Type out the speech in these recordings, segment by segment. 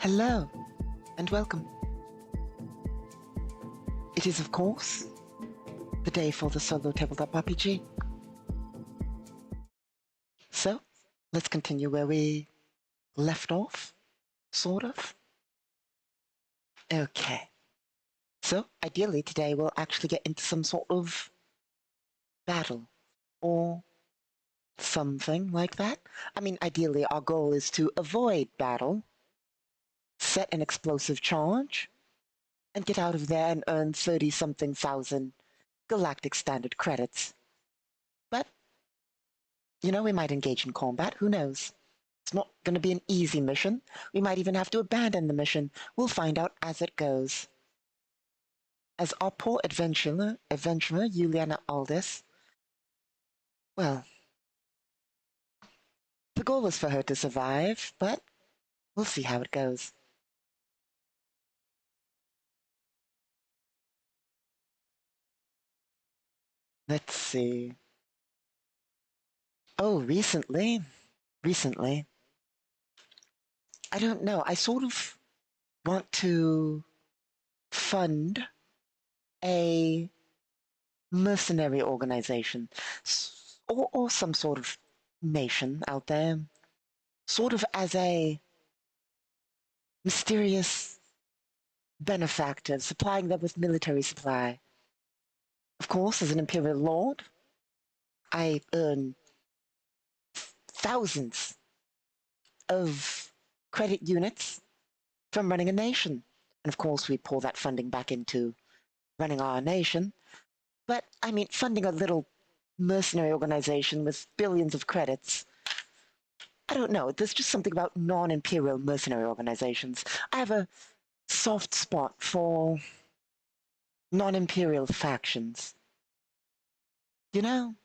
Hello, and welcome. It is, of course, the day for the solo tabletop RPG. So, let's continue where we left off, sort of. Okay. So, ideally today we'll actually get into some sort of battle, or something like that. I mean, ideally our goal is to avoid battle, set an explosive charge, and get out of there and earn 30-something thousand Galactic Standard credits. But, you know, we might engage in combat, who knows? It's not going to be an easy mission. We might even have to abandon the mission. We'll find out as it goes. As our poor adventurer Juliana Aldis, well, the goal is for her to survive, but we'll see how it goes. Let's see. Oh, recently, I don't know. I sort of want to fund a mercenary organization or some sort of nation out there, sort of as a mysterious benefactor, supplying them with military supply. Of course, as an Imperial Lord, I earn thousands of credit units from running a nation. And of course, we pour that funding back into running our nation. But, I mean, funding a little mercenary organization with billions of credits, I don't know. There's just something about non-imperial mercenary organizations. I have a soft spot for non-imperial factions. You know?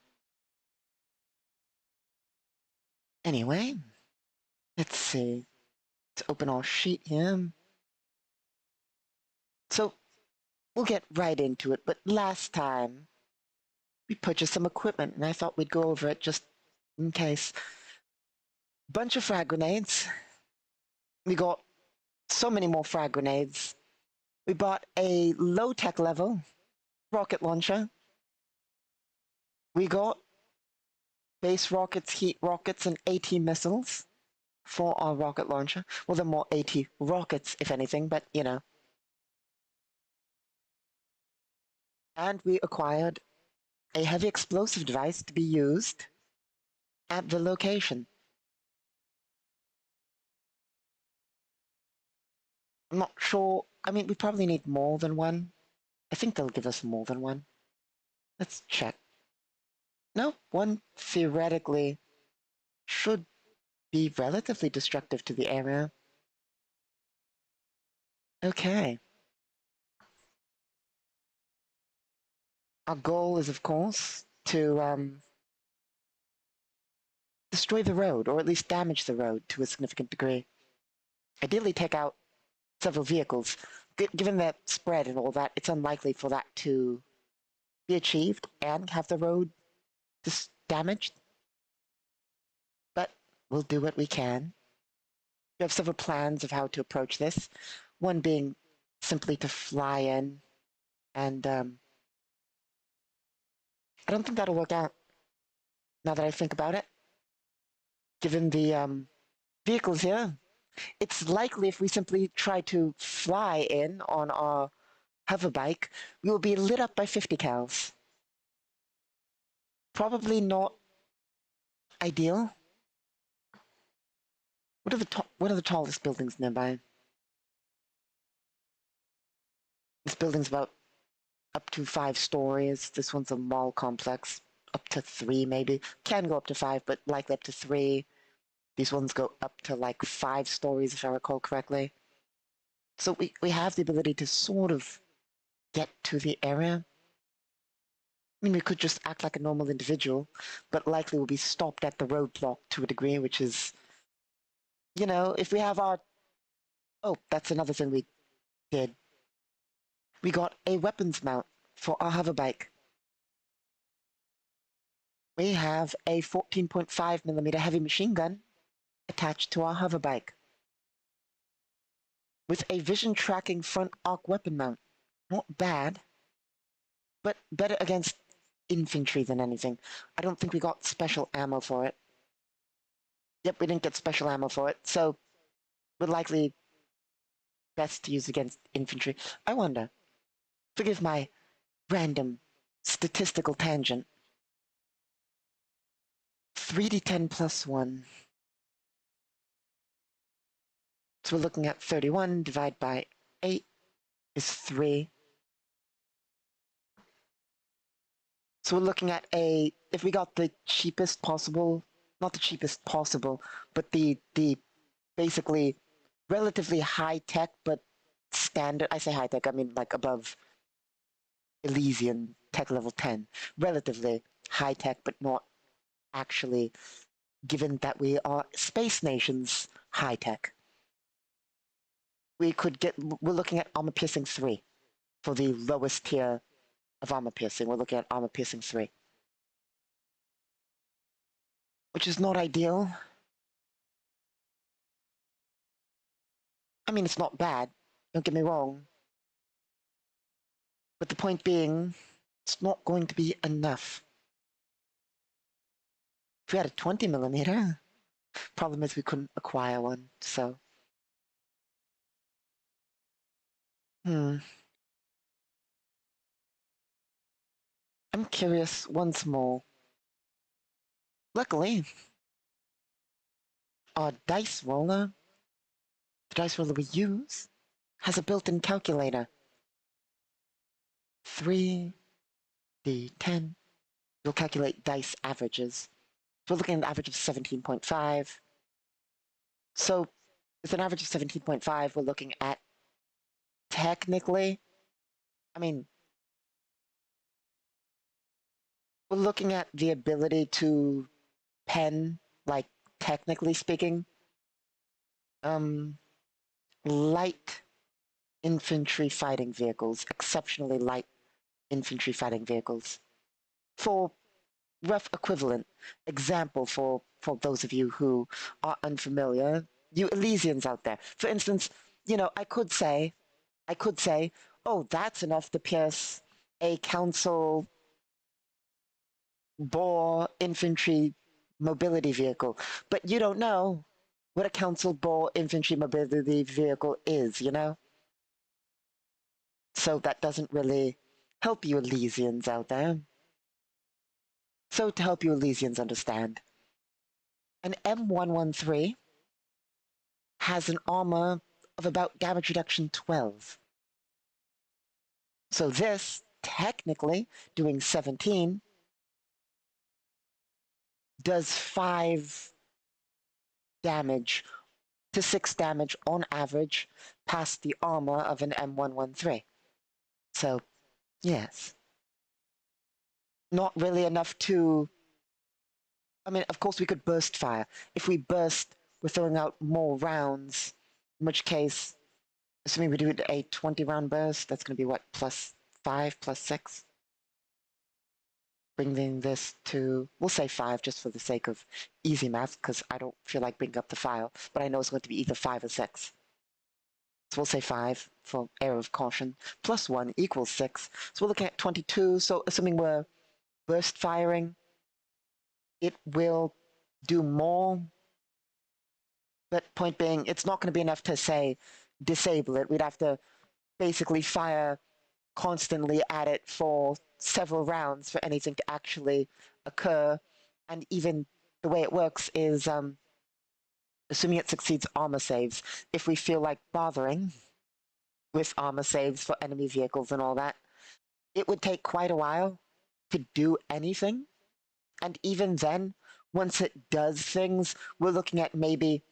Anyway, let's see. Let's open our sheet here. So, we'll get right into it, but last time we purchased some equipment, and I thought we'd go over it just in case. Bunch of frag grenades. We got so many more frag grenades. We bought a low-tech level rocket launcher. We got base rockets, heat rockets, and AT missiles for our rocket launcher. Well, they're more AT rockets, if anything, but you know. And we acquired a heavy explosive device to be used at the location. I'm not sure. I mean, we probably need more than one. I think they'll give us more than one. Let's check. No, one theoretically should be relatively destructive to the area. Okay. Our goal is, of course, to destroy the road, or at least damage the road to a significant degree. Ideally take out several vehicles. Given that spread and all that, it's unlikely for that to be achieved and have the road damaged. But we'll do what we can. We have several plans of how to approach this. One being simply to fly in, and I don't think that'll work out. Now that I think about it, given the vehicles here, it's likely if we simply try to fly in on our hoverbike, we will be lit up by 50 cals. Probably not ideal. What are the tallest buildings nearby? This building's about up to 5 stories. This one's a mall complex. Up to 3, maybe. Can go up to 5, but likely up to 3. These ones go up to like 5 stories, if I recall correctly. So we have the ability to sort of get to the area. I mean, we could just act like a normal individual, but likely we'll be stopped at the roadblock to a degree, which is, you know, if we have our... Oh, that's another thing we did. We got a weapons mount for our hoverbike. We have a 14.5mm heavy machine gun attached to our hoverbike with a vision tracking front arc weapon mount. Not bad, but better against infantry than anything. I don't think we got special ammo for it. Yep, we didn't get special ammo for it, so we're likely best to use against infantry. I wonder, forgive my random statistical tangent. 3d10 plus 1. So we're looking at 31 divided by 8 is 3. So we're looking at if we got the cheapest possible, not the cheapest possible, but the basically relatively high tech, but standard, I say high tech, I mean like above Elysian tech level 10. Relatively high tech, but not actually, given that we are space nations, high tech. We're looking at armor piercing 3 for the lowest tier of armor piercing. We're looking at armor piercing 3. Which is not ideal. I mean, it's not bad, don't get me wrong. But the point being, it's not going to be enough. If we had a 20mm, problem is we couldn't acquire one, so. I'm curious once more. Luckily, our dice roller, the dice roller we use, has a built-in calculator. 3d10. We'll calculate dice averages. So we're looking at an average of 17.5. So with an average of 17.5, we're looking at technically, I mean, we're looking at the ability to pen, like technically speaking, light infantry fighting vehicles, exceptionally light infantry fighting vehicles. For rough equivalent example for those of you who are unfamiliar, you Elysians out there. For instance, you know, I could say, oh, that's enough to pierce a council Boer infantry mobility vehicle. But you don't know what a council Boer infantry mobility vehicle is, you know? So that doesn't really help you Elysians out there. So to help you Elysians understand, an M113 has an armor of about damage reduction 12. So this, technically, doing 17, does 5 damage to 6 damage on average past the armor of an M113. So, yes. Not really enough to... I mean, of course we could burst fire. If we burst, we're throwing out more rounds, in which case, assuming we do a 20-round burst, that's going to be what, +5, +6? Bringing this to, we'll say 5 just for the sake of easy math, because I don't feel like bringing up the file, but I know it's going to be either 5 or 6. So we'll say 5 for air of caution. +1 equals 6. So we're looking at 22. So assuming we're burst firing, it will do more. But point being, it's not going to be enough to say disable it. We'd have to basically fire constantly at it for several rounds for anything to actually occur. And even the way it works is, assuming it succeeds armor saves, if we feel like bothering with armor saves for enemy vehicles and all that, it would take quite a while to do anything. And even then, once it does things, we're looking at maybe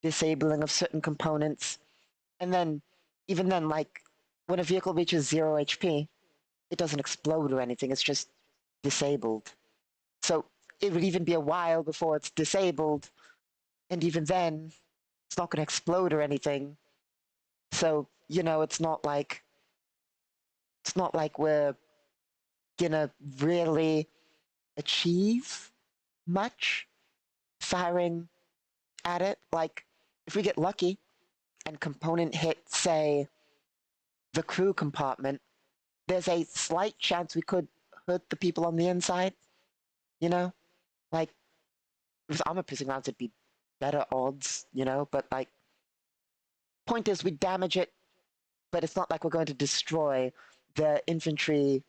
disabling of certain components. And then, even then, like, when a vehicle reaches 0 HP, it doesn't explode or anything, it's just disabled. So it would even be a while before it's disabled, and even then, it's not going to explode or anything. So, you know, it's not like we're gonna really achieve much firing at it. Like, if we get lucky and component hit, say, the crew compartment, there's a slight chance we could hurt the people on the inside, you know? Like, with armor-piercing rounds, it'd be better odds, you know? But, like, point is, we damage it, but it's not like we're going to destroy the infantry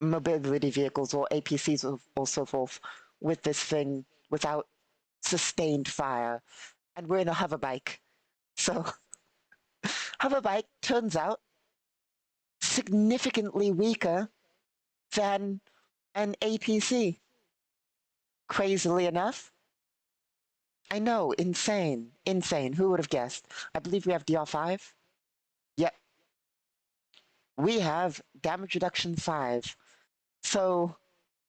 mobility vehicles or APCs or so forth with this thing without sustained fire. And we're in a hoverbike. So, hoverbike turns out significantly weaker than an APC. Crazily enough. I know, insane. Insane. Who would have guessed? I believe we have DR5. Yep. We have damage reduction 5. So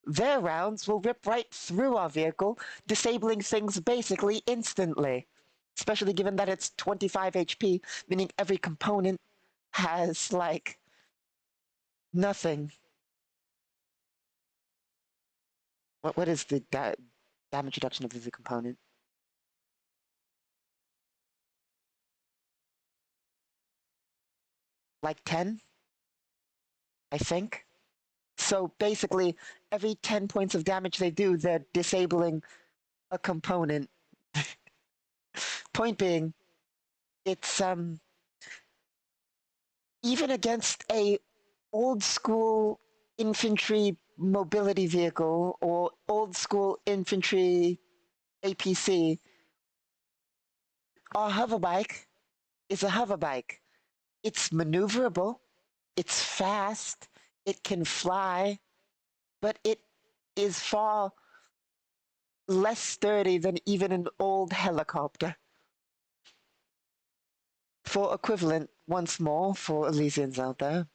their rounds will rip right through our vehicle, disabling things basically instantly. Especially given that it's 25 HP, meaning every component has, like, nothing. What is the damage reduction of every component? Like 10? I think. So basically, every 10 points of damage they do, they're disabling a component. Point being, it's even against a old school infantry mobility vehicle or old school infantry APC, our hoverbike is a hoverbike. It's maneuverable, it's fast, it can fly, but it is far less sturdy than even an old helicopter. For equivalent, once more, for Elysians out there,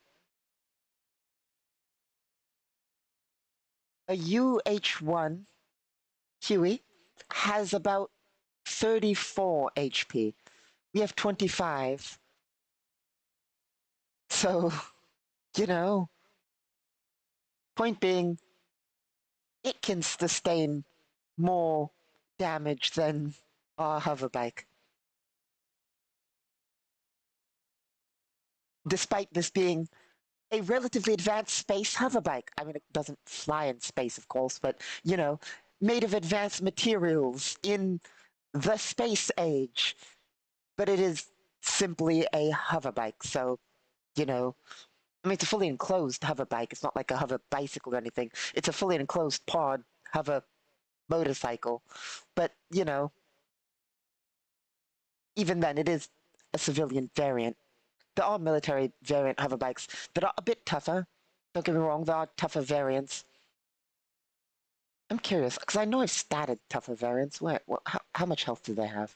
a UH-1 Huey has about 34 HP. We have 25. So, you know, point being, it can sustain more damage than our hoverbike. Despite this being a relatively advanced space hoverbike. I mean, it doesn't fly in space, of course, but, you know, made of advanced materials in the space age. But it is simply a hoverbike, so, you know, I mean, it's a fully enclosed hoverbike. It's not like a hover bicycle or anything. It's a fully enclosed pod hover motorcycle. But, you know, even then, it is a civilian variant. There are military variant hoverbikes that are a bit tougher. Don't get me wrong, there are tougher variants. I'm curious, because I know I've statted tougher variants. How much health do they have?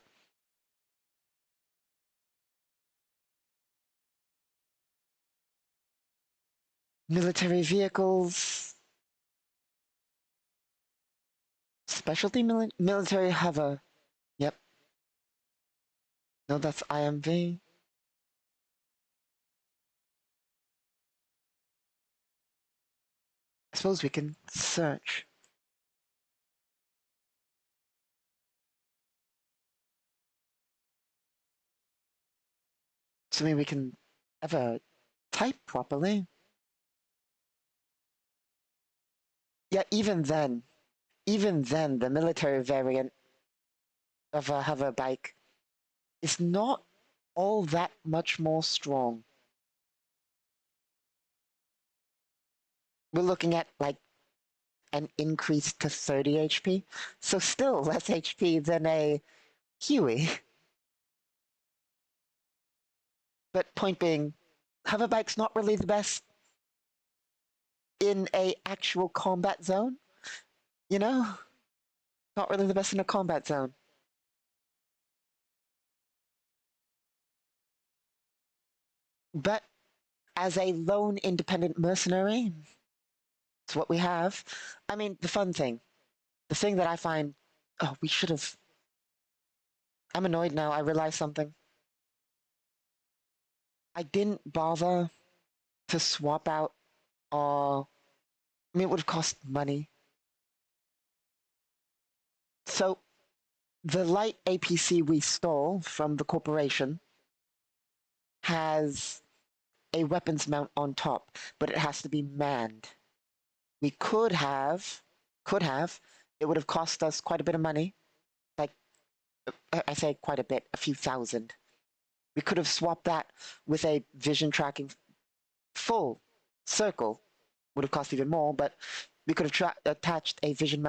Military vehicles, specialty military hover. Yep, no, that's IMV. I suppose we can search. Assuming we can ever type properly. Yeah, even then, the military variant of a hover bike is not all that much more strong. We're looking at like an increase to 30 HP, so still less HP than a Huey. But point being, hover bike's not really the best in a actual combat zone, you know? Not really the best in a combat zone. But as a lone independent mercenary, it's what we have. I mean, the thing that I find, oh, we should have. I'm annoyed now. I realize something. I didn't bother to swap out. I mean, it would have cost money. So the light APC we stole from the corporation has a weapons mount on top, but it has to be manned. We could have. It would have cost us quite a bit of money. Like, I say quite a bit, a few thousand. We could have swapped that with a vision tracking full circle. Would have cost even more, but we could have attached a vision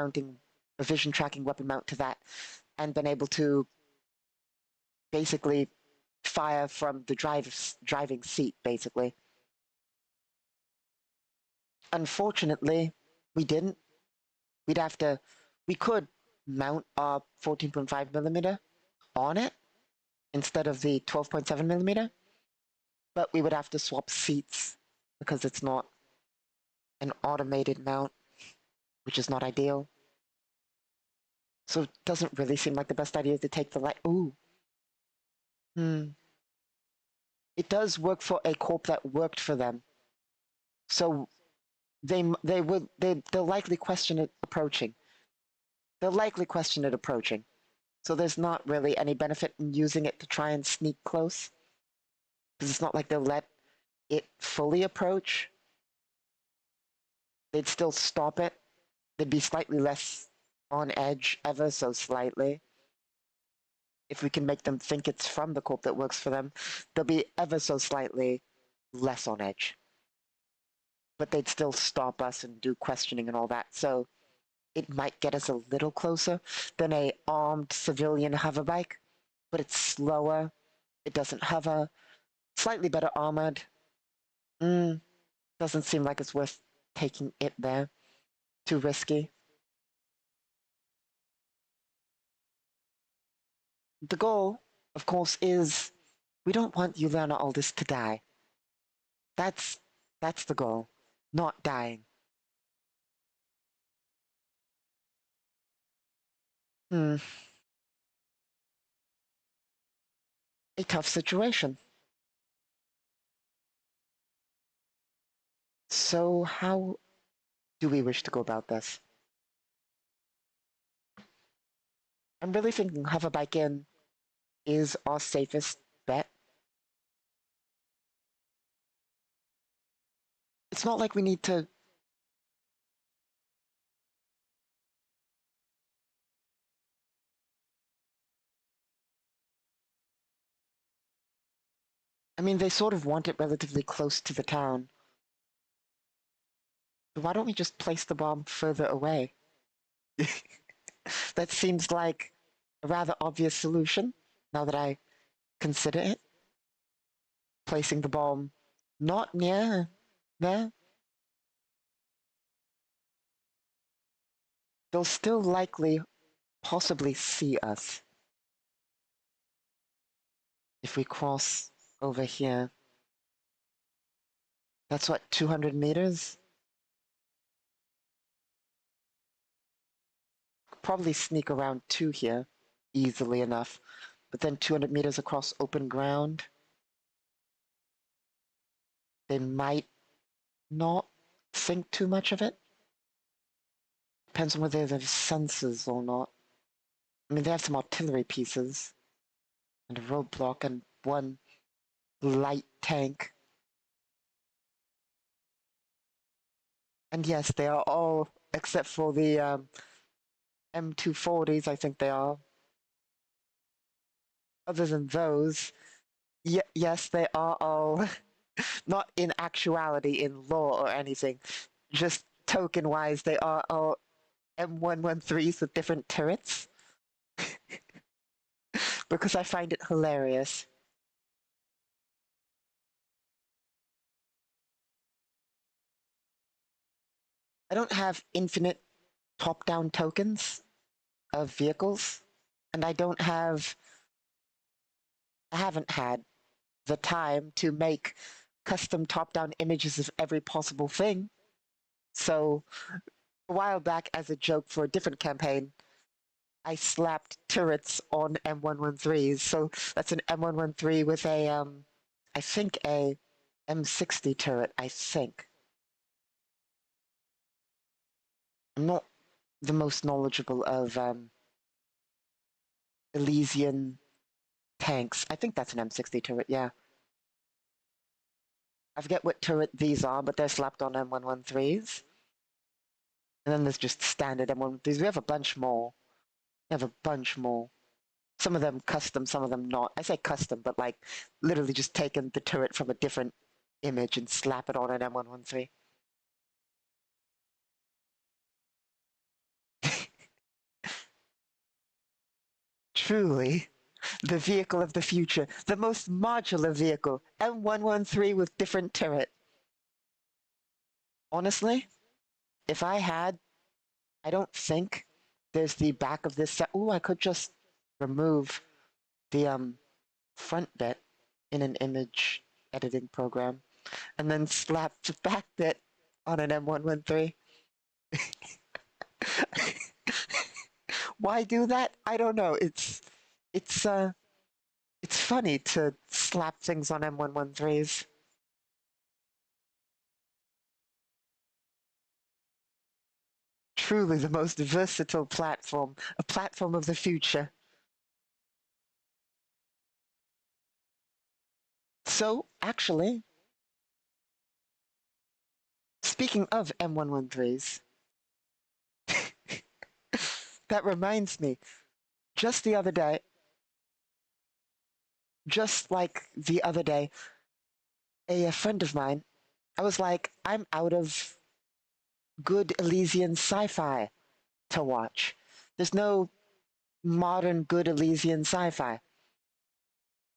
tracking weapon mount to that, and been able to basically fire from the driving seat, basically. Unfortunately, we didn't. We'd have to. We could mount our 14.5 millimeter on it instead of the 12.7 millimeter, but we would have to swap seats because it's not an automated mount, which is not ideal. So it doesn't really seem like the best idea to take the light. Ooh. It does work for a corp that worked for them. So they'll likely question it approaching. They'll likely question it approaching. So there's not really any benefit in using it to try and sneak close. Because it's not like they'll let it fully approach. They'd still stop it. They'd be slightly less on edge, ever so slightly. If we can make them think it's from the corp that works for them, they'll be ever so slightly less on edge. But they'd still stop us and do questioning and all that. So it might get us a little closer than a armed civilian hoverbike, but it's slower. It doesn't hover. Slightly better armored. Doesn't seem like it's worth taking it there. Too risky. The goal, of course, is we don't want Yulana Aldous to die. That's that's the goal. Not dying. Hmm. A tough situation. So how do we wish to go about this? I'm really thinking have a bike in is our safest bet. It's not like we need to. I mean, they sort of want it relatively close to the town. So why don't we just place the bomb further away? That seems like a rather obvious solution, now that I consider it. Placing the bomb not near there. they'll still likely possibly see us if we cross over here. That's what, 200 meters? Probably sneak around 2 here easily enough. But then 200 meters across open ground, they might not think too much of it. Depends on whether they have sensors or not. I mean, they have some artillery pieces, and a roadblock, and one light tank. And yes, they are all, except for the M240s, I think they are. Other than those, yes, they are all, not in actuality, in law or anything, just token-wise, they are all M113s with different turrets. Because I find it hilarious. I don't have infinite top-down tokens of vehicles, and I haven't had the time to make custom top-down images of every possible thing. So a while back, as a joke for a different campaign, I slapped turrets on M113s. So that's an M113 with a, I think a M60 turret, I think. I'm not the most knowledgeable of Elysian tanks. I think that's an M60 turret, yeah. I forget what turret these are, but they're slapped on M113s. And then there's just standard M113s. We have a bunch more. We have a bunch more. Some of them custom, some of them not. I say custom, but like literally just taken the turret from a different image and slap it on an M113. Truly, the vehicle of the future. The most modular vehicle. M113 with different turret. Honestly, if I had, I don't think there's the back of this set. Ooh, I could just remove the front bit in an image editing program and then slap the back bit on an M113. Why do that? I don't know. It's it's funny to slap things on M113s. Truly the most versatile platform, a platform of the future. So, actually, speaking of M113s, that reminds me, just the other day, just like the other day, a friend of mine, I was like, I'm out of good Elysian sci-fi to watch. There's no modern good Elysian sci-fi.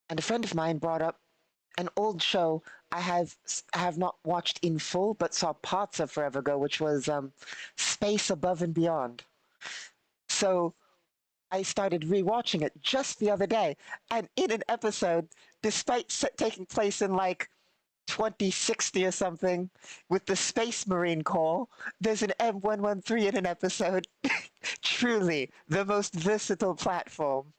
And a friend of mine brought up an old show I have not watched in full, but saw parts of forever ago, which was Space Above and Beyond. So I started rewatching it just the other day, and in an episode, despite taking place in like 2060 or something, with the Space Marine Corps, there's an M113 in an episode. Truly, the most versatile platform.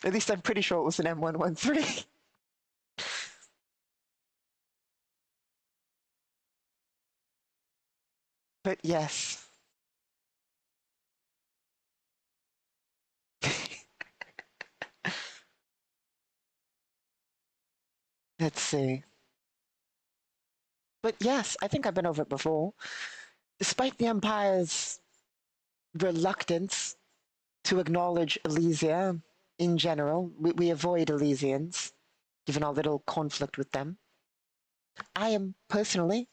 At least I'm pretty sure it was an M113. But yes. Let's see. But yes, I think I've been over it before. Despite the Empire's reluctance to acknowledge Elysia in general, we avoid Elysians, given our little conflict with them. I am personally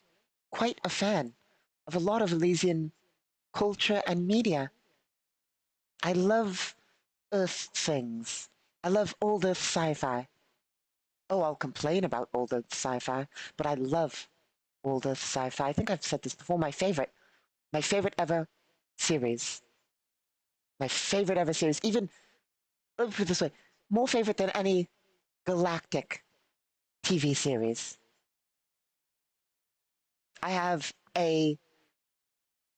quite a fan of a lot of Elysian culture and media. I love Earth things. I love old Earth sci-fi. Oh, I'll complain about older sci-fi, but I love older sci-fi. I think I've said this before. My favorite ever series, my favorite ever series. Even let me put it this way: more favorite than any Galactic TV series. I have a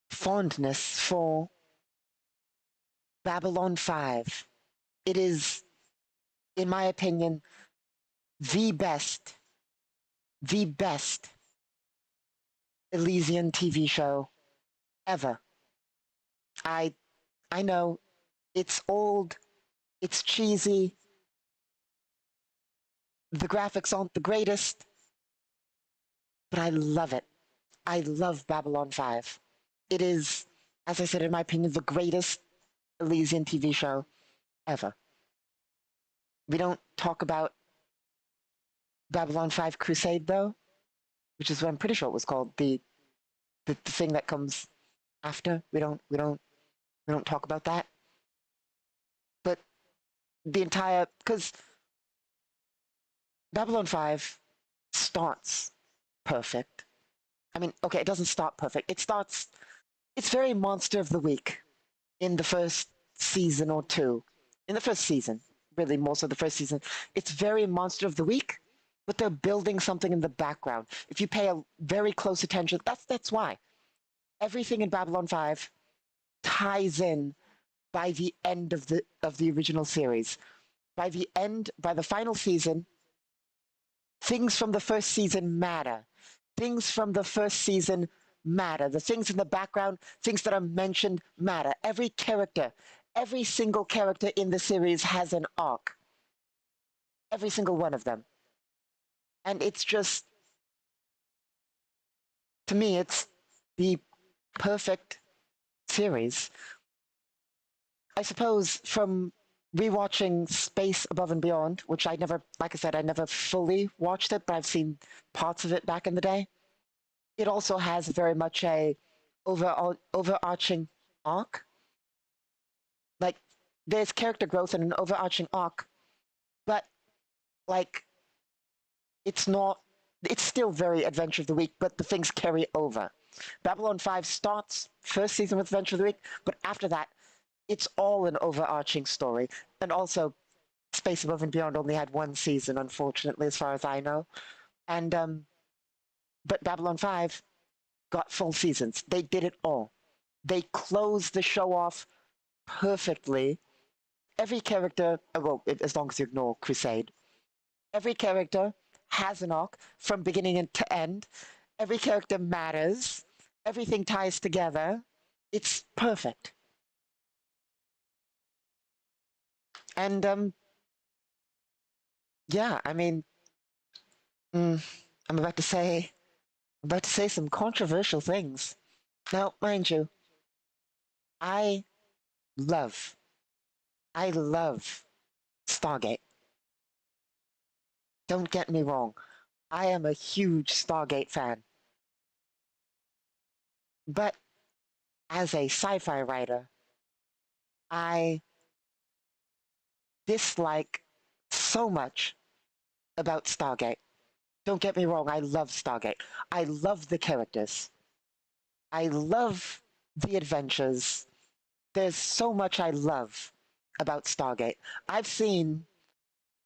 fondness for Babylon 5. It is, in my opinion, the best, the best Elysian TV show ever. I I know it's old, it's cheesy, the graphics aren't the greatest, but I love it. I love Babylon 5. It is, as I said, in my opinion, the greatest Elysian TV show ever. We don't talk about Babylon 5 Crusade, though, which is what I'm pretty sure it was called, the thing that comes after. We don't talk about that. But the entire, because Babylon 5 starts perfect. I mean, okay, it doesn't start perfect. It's very Monster of the Week in the first season or two. In the first season, really, most of the first season, it's very Monster of the Week, but they're building something in the background. If you pay a very close attention, that's why. Everything in Babylon 5 ties in by the end of the original series. By the final season, things from the first season matter. Things from the first season matter. The things in the background, things that are mentioned matter. Every single character in the series has an arc. Every single one of them. And it's just, to me, it's the perfect series. I suppose from rewatching Space Above and Beyond, which I never, like I said, I never fully watched it, but I've seen parts of it back in the day. It also has very much a overarching arc. Like there's character growth and an overarching arc, but like it's not. It's still very Adventure of the Week, but the things carry over. Babylon 5 starts first season with Adventure of the Week, but after that, it's all an overarching story. And also, Space Above and Beyond only had one season, unfortunately, as far as I know. And but Babylon 5 got full seasons. They did it all. They closed the show off perfectly. Every character, well, as long as you ignore Crusade, every character has an arc from beginning to end. Every character matters. Everything ties together. It's perfect. And yeah, I mean, mm, I'm about to say some controversial things. Now, mind you, I love, I love Stargate. Don't get me wrong. I am a huge Stargate fan. But as a sci-fi writer, I dislike so much about Stargate. Don't get me wrong, I love Stargate. I love the characters. I love the adventures. There's so much I love about Stargate. I've seen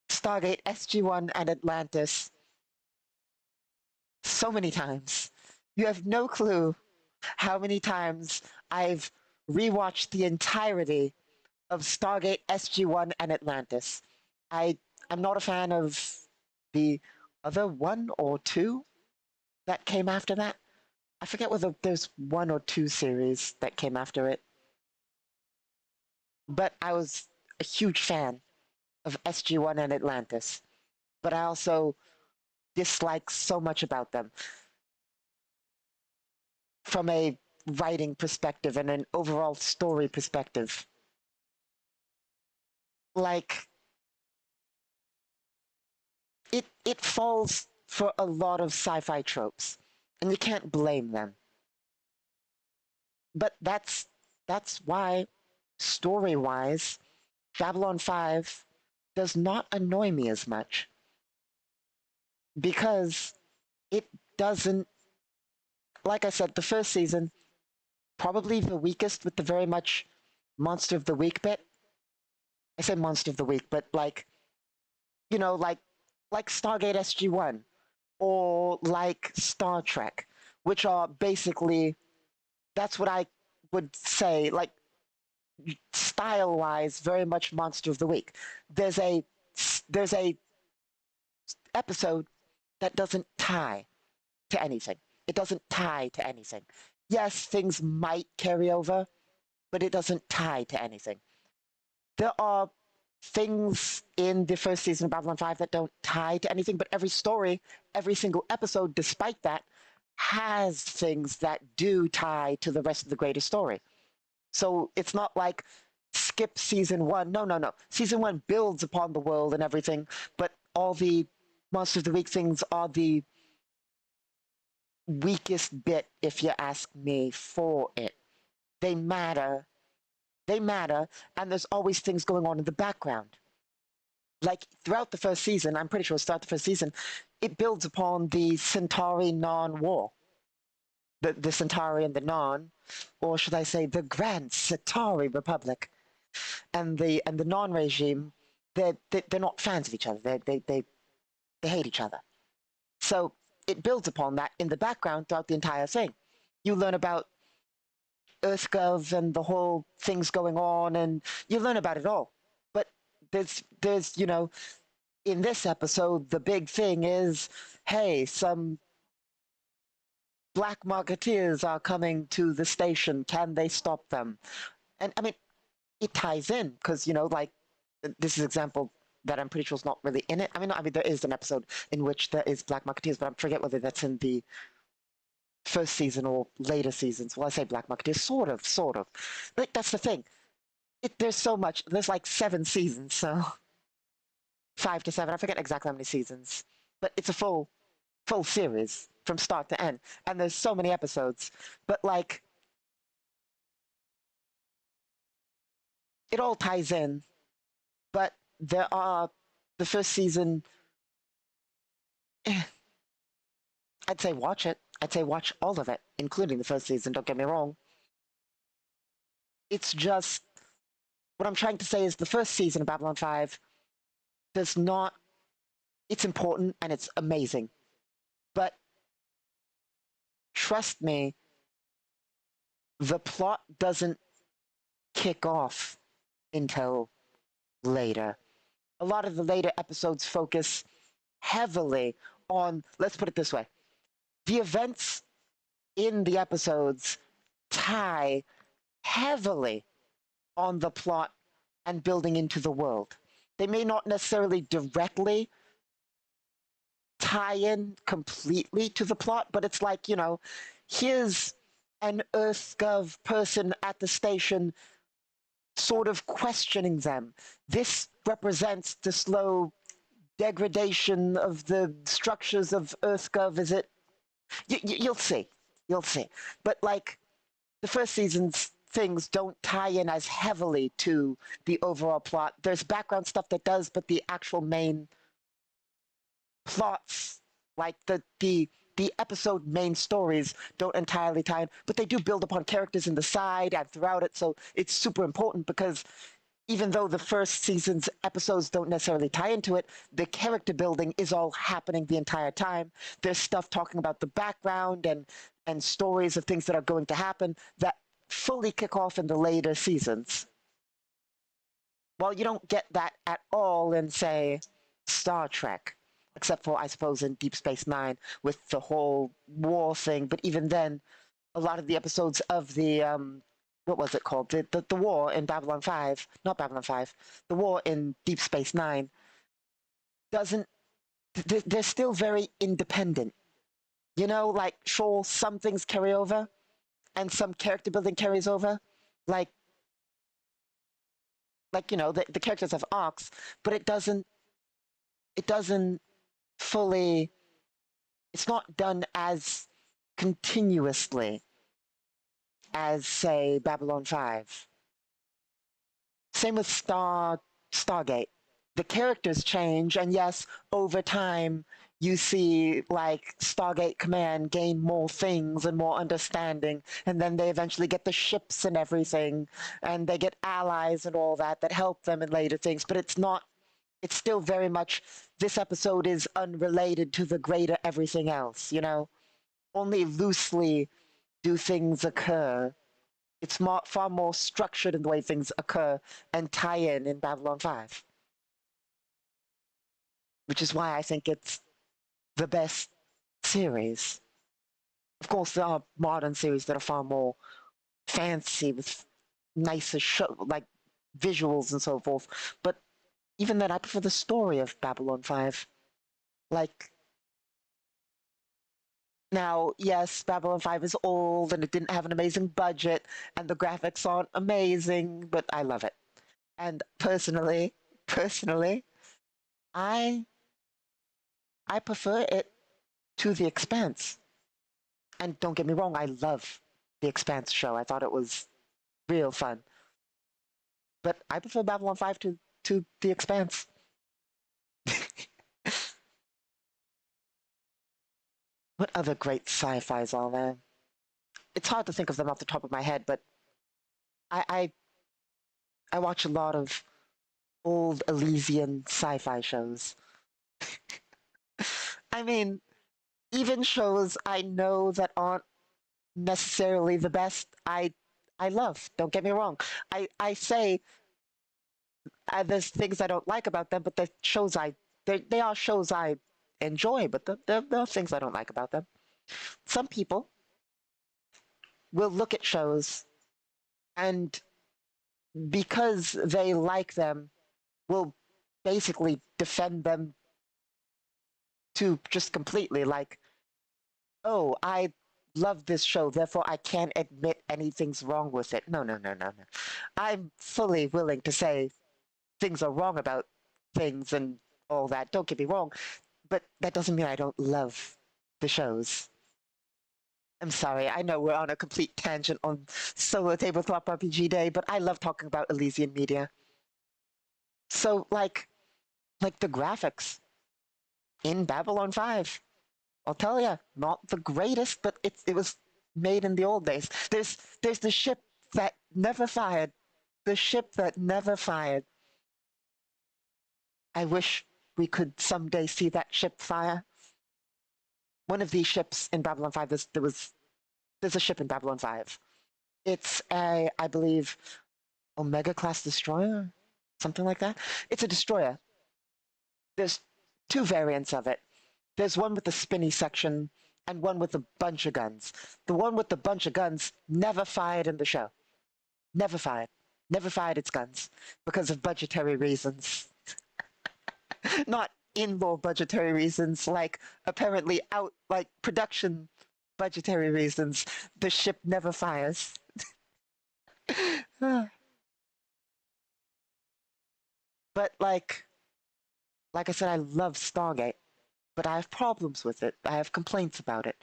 Stargate SG-1 and Atlantis so many times. You have no clue how many times I've rewatched the entirety of Stargate SG-1 and Atlantis. I I'm not a fan of the other one or two that came after that. I forget whether there's one or two series that came after it, but I was a huge fan of SG-1 and Atlantis. But I also dislike so much about them from a writing perspective and an overall story perspective. Like it falls for a lot of sci-fi tropes, and you can't blame them. But that's why story-wise, Babylon 5 does not annoy me as much. because it doesn't, like I said, the first season, probably the weakest with the very much monster of the week bit. I say monster of the week, but like, you know, like Stargate SG-1 or like Star Trek, which are basically, that's what I would say, like style-wise, very much monster of the week. There's a there's a episode that doesn't tie to anything. It doesn't tie to anything. Yes, things might carry over, but it doesn't tie to anything. There are things in the first season of Babylon 5 that don't tie to anything, but every story, every single episode, despite that, has things that do tie to the rest of the greater story. So it's not like skip season one. No, no, no. Season one builds upon the world and everything, but all the Monster of the Week things are the weakest bit, if you ask me, for it. They matter. They matter, and there's always things going on in the background. Like throughout the first season, I'm pretty sure throughout the first season, it builds upon the Centauri non-war. The Centauri and the non, or should I say the Grand Centauri Republic, and the non-regime, they're not fans of each other. They hate each other. So it builds upon that in the background throughout the entire thing. You learn about EarthGov and the whole things going on, and you learn about it all. But there's you know, in this episode, the big thing is, hey, some black marketeers are coming to the station. Can they stop them? And I mean, it ties in because, you know, like this is an example that I'm pretty sure is not really in it. I mean, there is an episode in which there is black marketeers, but I forget whether that's in the first season or later seasons. Well, I say black marketeers, sort of, sort of. Like that's the thing. There's so much. There's like 7 seasons, so 5 to 7. I forget exactly how many seasons, but it's a full series from start to end, and there's so many episodes. But like, it all ties in. But there are the first season. I'd say watch it. I'd say watch all of it, including the first season. Don't get me wrong. It's just what I'm trying to say is the first season of Babylon 5 does not. It's important and it's amazing, but trust me, the plot doesn't kick off until later. A lot of the later episodes focus heavily on, let's put it this way, the events in the episodes tie heavily on the plot and building into the world. They may not necessarily directly tie in completely to the plot, but it's like, you know, here's an EarthGov person at the station sort of questioning them. This represents the slow degradation of the structures of EarthGov. Is it? You'll see. You'll see. But like the first season's things don't tie in as heavily to the overall plot. There's background stuff that does, but the actual main plots, like the episode main stories, don't entirely tie in, but they do build upon characters in the side and throughout it. So it's super important because even though the first season's episodes don't necessarily tie into it, the character building is all happening the entire time. There's stuff talking about the background and stories of things that are going to happen that fully kick off in the later seasons. Well, you don't get that at all in, say, Star Trek, except for, I suppose, in Deep Space Nine with the whole war thing. But even then, a lot of the episodes of the what was it called? The war in Babylon 5, not Babylon 5, the war in Deep Space Nine doesn't, they're still very independent. You know, like, sure, some things carry over and some character building carries over. Like you know, the characters have arcs, but it doesn't fully, it's not done as continuously as, say, Babylon 5. Same with Stargate. The characters change, and yes, over time, you see like Stargate Command gain more things and more understanding, and then they eventually get the ships and everything, and they get allies and all that that help them in later things. But it's not. It's still very much this episode is unrelated to the greater everything else. Only loosely do things occur. It's far more structured in the way things occur and tie in Babylon 5, which is why I think it's the best series. Of course, there are modern series that are far more fancy with nicer show, like visuals and so forth. But even then, I prefer the story of Babylon 5. Like, now, yes, Babylon 5 is old and it didn't have an amazing budget and the graphics aren't amazing, but I love it. And personally, I I prefer it to The Expanse. And don't get me wrong, I love The Expanse show. I thought it was real fun. But I prefer Babylon 5 to The Expanse. What other great sci-fis are there? It's hard to think of them off the top of my head, but I I, I watch a lot of old Elysian sci-fi shows. I mean, even shows I know that aren't necessarily the best, I love. Don't get me wrong. I say there's things I don't like about them, but they are shows I enjoy, but there are things I don't like about them. Some people will look at shows and because they like them, will basically defend them to just completely like, oh, I love this show, therefore I can't admit anything's wrong with it. No, no, no, no, no. I'm fully willing to say things are wrong about things and all that. Don't get me wrong, but that doesn't mean I don't love the shows. I'm sorry, I know we're on a complete tangent on Solo Tabletop RPG Day, but I love talking about Elysian media. So, like the graphics in Babylon 5, I'll tell you, not the greatest, but it was made in the old days. There's the ship that never fired. The ship that never fired. I wish we could someday see that ship fire. One of these ships in Babylon 5, there's a ship in Babylon 5. It's I believe, Omega class destroyer, something like that. It's a destroyer. There's two variants of it. There's one with the spinny section and one with a bunch of guns. The one with the bunch of guns never fired in the show. Never fired. Never fired its guns because of budgetary reasons. Not in-law budgetary reasons, like apparently out, like production budgetary reasons. The ship never fires. But like I said, I love Stargate, but I have problems with it. I have complaints about it.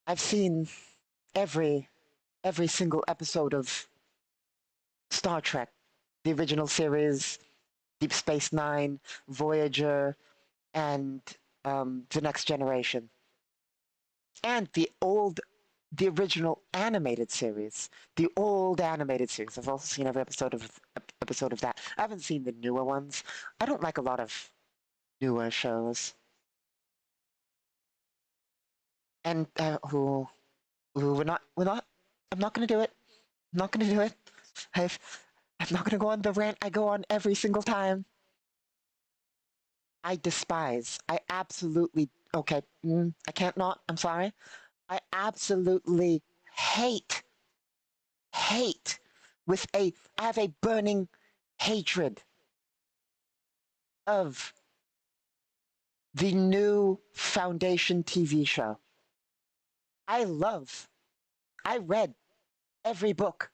I've seen every single episode of Star Trek, the original series, Deep Space Nine, Voyager, and The Next Generation, and the original animated series. The old animated series. I've also seen every episode of that. I haven't seen the newer ones. I don't like a lot of newer shows. And we're not. I'm not gonna do it. I'm not gonna do it. I've I'm not gonna go on the rant I go on every single time. I despise. I absolutely okay. I can't not. I'm sorry. I absolutely hate hate with a I have a burning hatred of the new Foundation TV show. I love. I read every book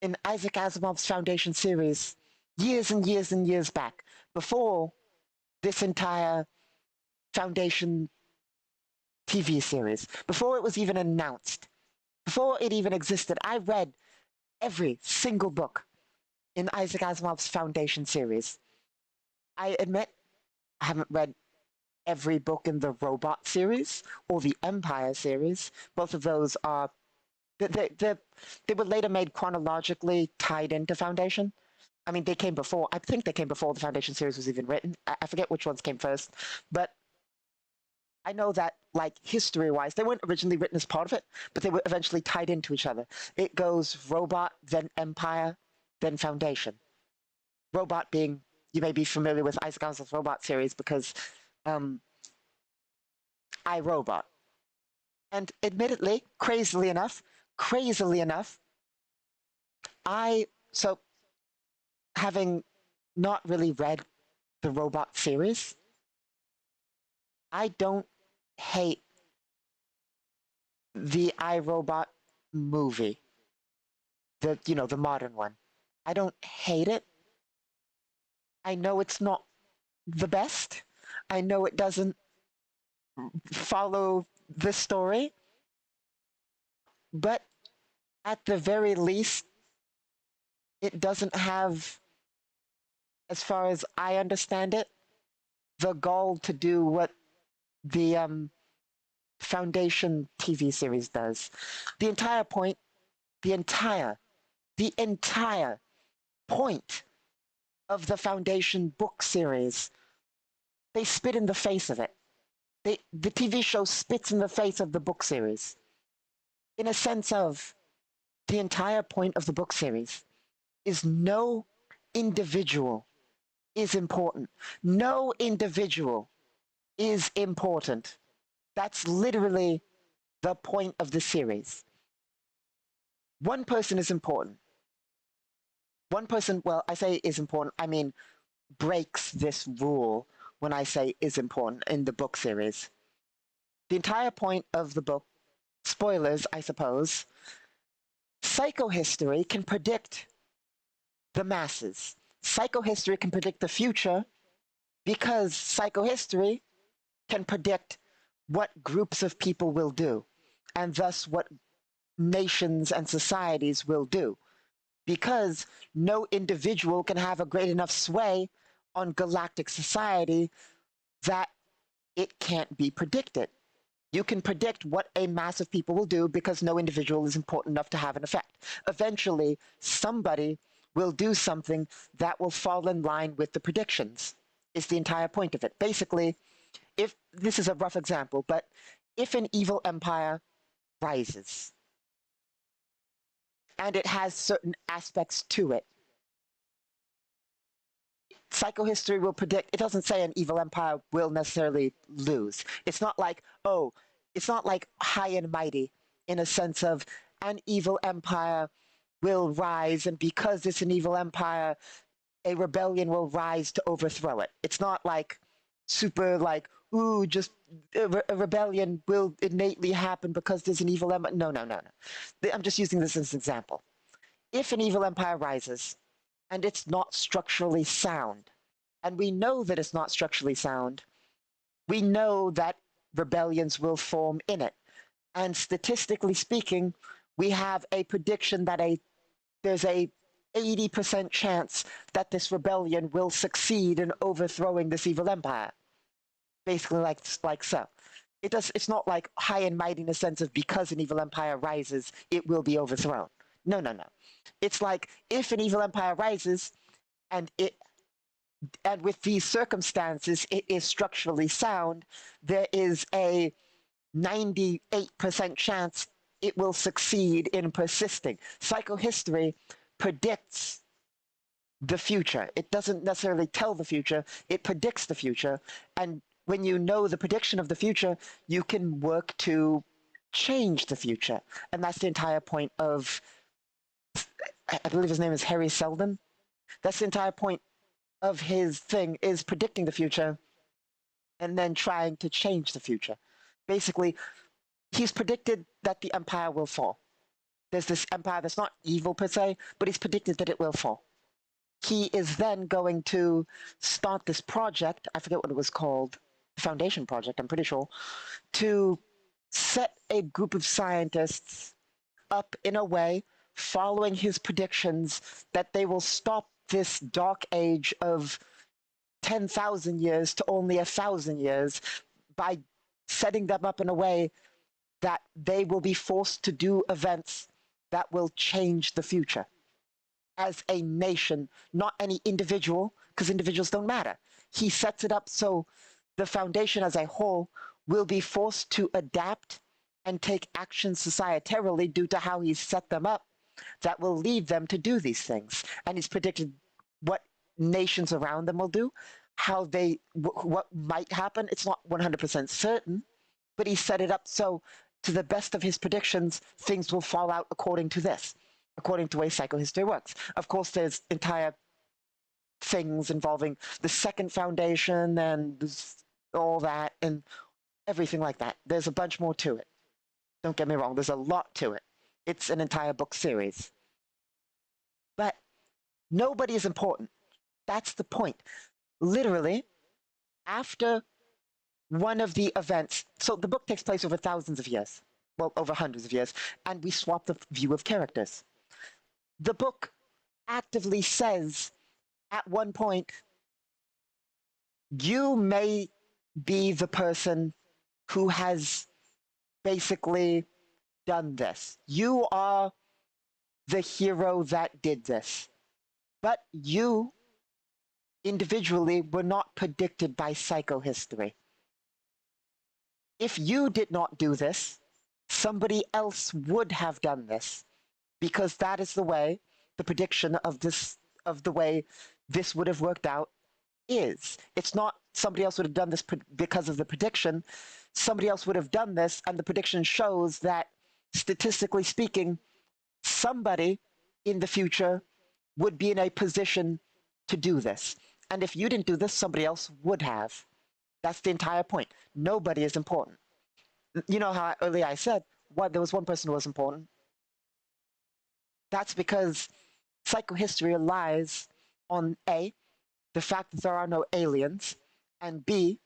in Isaac Asimov's Foundation series years and years and years back before this entire Foundation TV series, before it was even announced, before it even existed. I read every single book in Isaac Asimov's Foundation series. I admit I haven't read every book in the Robot series or the Empire series. Both of those are they were later made chronologically tied into Foundation. I mean, they came before. I think they came before the Foundation series was even written. I forget which ones came first, but I know that, like, history-wise, they weren't originally written as part of it, but they were eventually tied into each other. It goes Robot, then Empire, then Foundation. Robot being, you may be familiar with Isaac Asimov's Robot series because um, I, Robot. And admittedly, crazily enough, so having not really read the Robot series, I don't hate the iRobot movie, the modern one. I don't hate it. I know it's not the best. I know it doesn't follow the story, but at the very least, it doesn't have, as far as I understand it, the goal to do what the Foundation TV series does. The entire point, the entire, the entire point of the Foundation book series, they spit in the face of it. The TV show spits in the face of the book series. In a sense of, the entire point of the book series is no individual is important. No individual is important. That's literally the point of the series. One person is important. One person, well, I say is important, I mean breaks this rule when I say is important in the book series. The entire point of the book, spoilers, I suppose, psychohistory can predict the masses. Psychohistory can predict the future because psychohistory can predict what groups of people will do, and thus what nations and societies will do. Because no individual can have a great enough sway on galactic society that it can't be predicted. You can predict what a mass of people will do because no individual is important enough to have an effect. Eventually, somebody will do something that will fall in line with the predictions, is the entire point of it. Basically, if this is a rough example, but if an evil empire rises and it has certain aspects to it, psychohistory will predict, it doesn't say an evil empire will necessarily lose. It's not like, oh, it's not like high and mighty in a sense of an evil empire will rise, and because it's an evil empire, a rebellion will rise to overthrow it. It's not like super like, ooh, just a rebellion will innately happen because there's an evil empire. No, no, no, no. I'm just using this as an example. If an evil empire rises and it's not structurally sound, and we know that it's not structurally sound, we know that rebellions will form in it. And statistically speaking, we have a prediction that there's a 80% chance that this rebellion will succeed in overthrowing this evil empire. Basically like so. It's not like high and mighty in the sense of because an evil empire rises, it will be overthrown. No, no, no. It's like if an evil empire rises and with these circumstances it is structurally sound, there is a 98% chance it will succeed in persisting. Psychohistory predicts the future. It doesn't necessarily tell the future, it predicts the future. And when you know the prediction of the future, you can work to change the future. And that's the entire point of, I believe his name is Harry Seldon. That's the entire point of his thing, is predicting the future and then trying to change the future. Basically, he's predicted that the empire will fall. There's this empire that's not evil per se, but he's predicted that it will fall. He is then going to start this project, I forget what it was called, Foundation Project, I'm pretty sure, to set a group of scientists up in a way, following his predictions, that they will stop this dark age of 10,000 years to only 1,000 years by setting them up in a way that they will be forced to do events that will change the future as a nation, not any individual, because individuals don't matter. He sets it up so the foundation as a whole will be forced to adapt and take action societarily due to how he's set them up that will lead them to do these things. And he's predicted what nations around them will do, how they, what might happen. It's not 100% certain, but he set it up so, to the best of his predictions, things will fall out according to this, according to the way psychohistory works. Of course, there's entire things involving the second foundation and all that and everything like that. There's a bunch more to it. Don't get me wrong, there's a lot to it. It's an entire book series. But nobody is important. That's the point. Literally, after one of the events, so the book takes place over thousands of years, well, over hundreds of years, and we swap the view of characters. The book actively says at one point, you may be the person who has basically done this. You are the hero that did this. But you individually were not predicted by psychohistory. If you did not do this, somebody else would have done this, because that is the way the prediction of the way this would have worked out is. It's not somebody else would have done this because of the prediction. Somebody else would have done this, and the prediction shows that, statistically speaking, somebody in the future would be in a position to do this. And if you didn't do this, somebody else would have. That's the entire point. Nobody is important. You know how earlier I said, there was one person who was important? That's because psychohistory relies on A, the fact that there are no aliens, and B,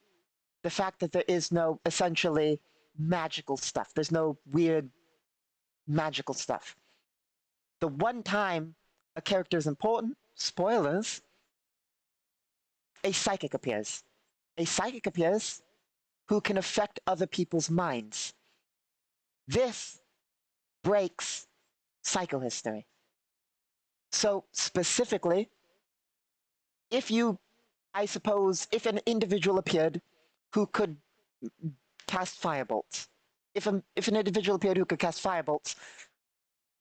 the fact that there is no essentially magical stuff. There's no weird magical stuff. The one time a character is important, spoilers, a psychic appears. A psychic appears who can affect other people's minds. This breaks psychohistory. So specifically, if an individual appeared who could cast firebolts, if an individual appeared who could cast firebolts,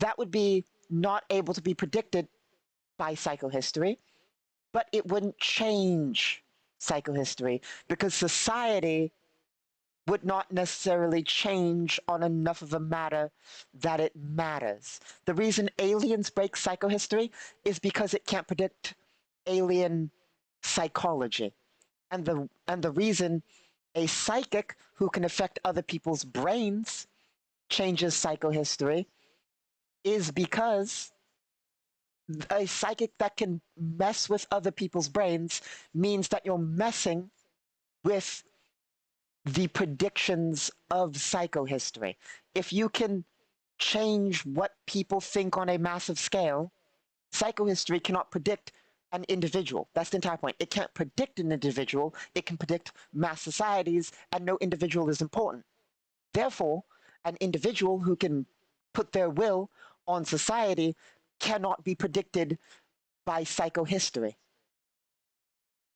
that would be not able to be predicted by psychohistory, but it wouldn't change psychohistory because society would not necessarily change on enough of a matter that it matters. The reason aliens break psychohistory is because it can't predict alien psychology. And the reason a psychic who can affect other people's brains changes psychohistory is because a psychic that can mess with other people's brains means that you're messing with the predictions of psychohistory. If you can change what people think on a massive scale, psychohistory cannot predict an individual. That's the entire point. It can't predict an individual. It can predict mass societies, and no individual is important. Therefore, an individual who can put their will on society cannot be predicted by psychohistory.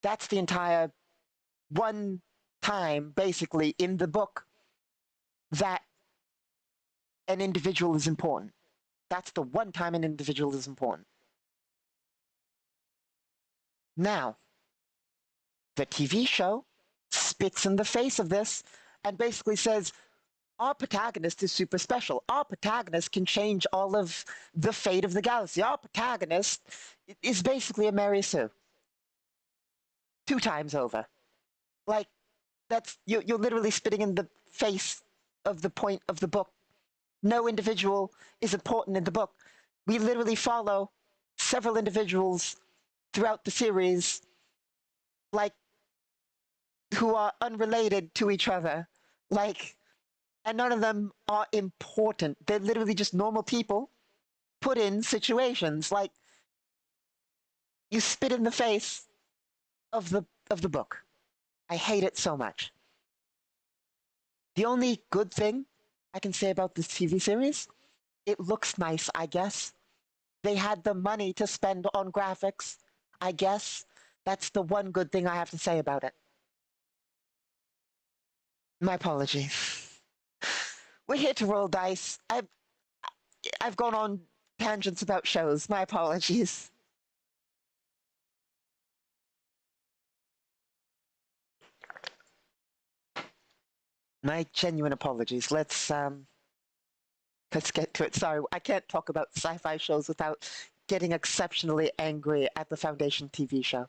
That's the entire one time, basically, in the book that an individual is important. That's the one time an individual is important. Now, the TV show spits in the face of this and basically says, our protagonist is super special. Our protagonist can change all of the fate of the galaxy. Our protagonist is basically a Mary Sue. 2 times over. Like, that's, you're literally spitting in the face of the point of the book. No individual is important in the book. We literally follow several individuals throughout the series, like, who are unrelated to each other. Like, and none of them are important. They're literally just normal people put in situations. Like, you spit in the face of the of the book. I hate it so much. The only good thing I can say about this TV series, it looks nice, I guess. They had the money to spend on graphics, I guess. That's the one good thing I have to say about it. My apologies. We're here to roll dice. I've gone on tangents about shows. My apologies. My genuine apologies. Let's get to it. Sorry, I can't talk about sci-fi shows without getting exceptionally angry at the Foundation TV show.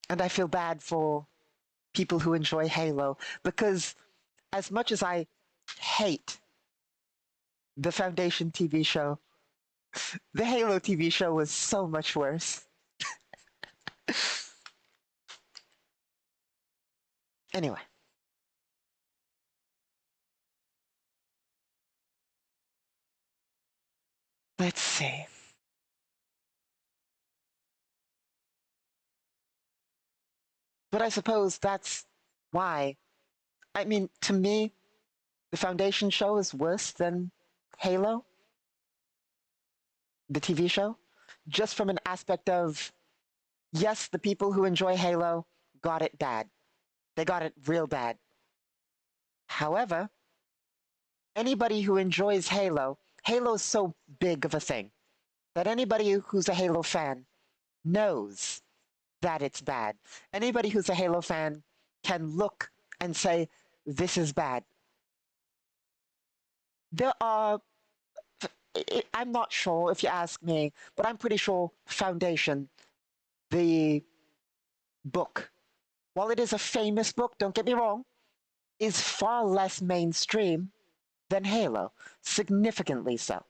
And I feel bad for people who enjoy Halo because as much as I hate the Foundation TV show, the Halo TV show was so much worse. Anyway. Let's see. But I suppose that's why. I mean, to me, the Foundation show is worse than Halo, the TV show, just from an aspect of, yes, the people who enjoy Halo got it bad. They got it real bad. However, anybody who enjoys Halo, Halo's so big of a thing that anybody who's a Halo fan knows that it's bad. Anybody who's a Halo fan can look and say, this is bad. There are, I'm not sure if you ask me, but I'm pretty sure Foundation, the book, while it is a famous book, don't get me wrong, is far less mainstream than Halo. Significantly so.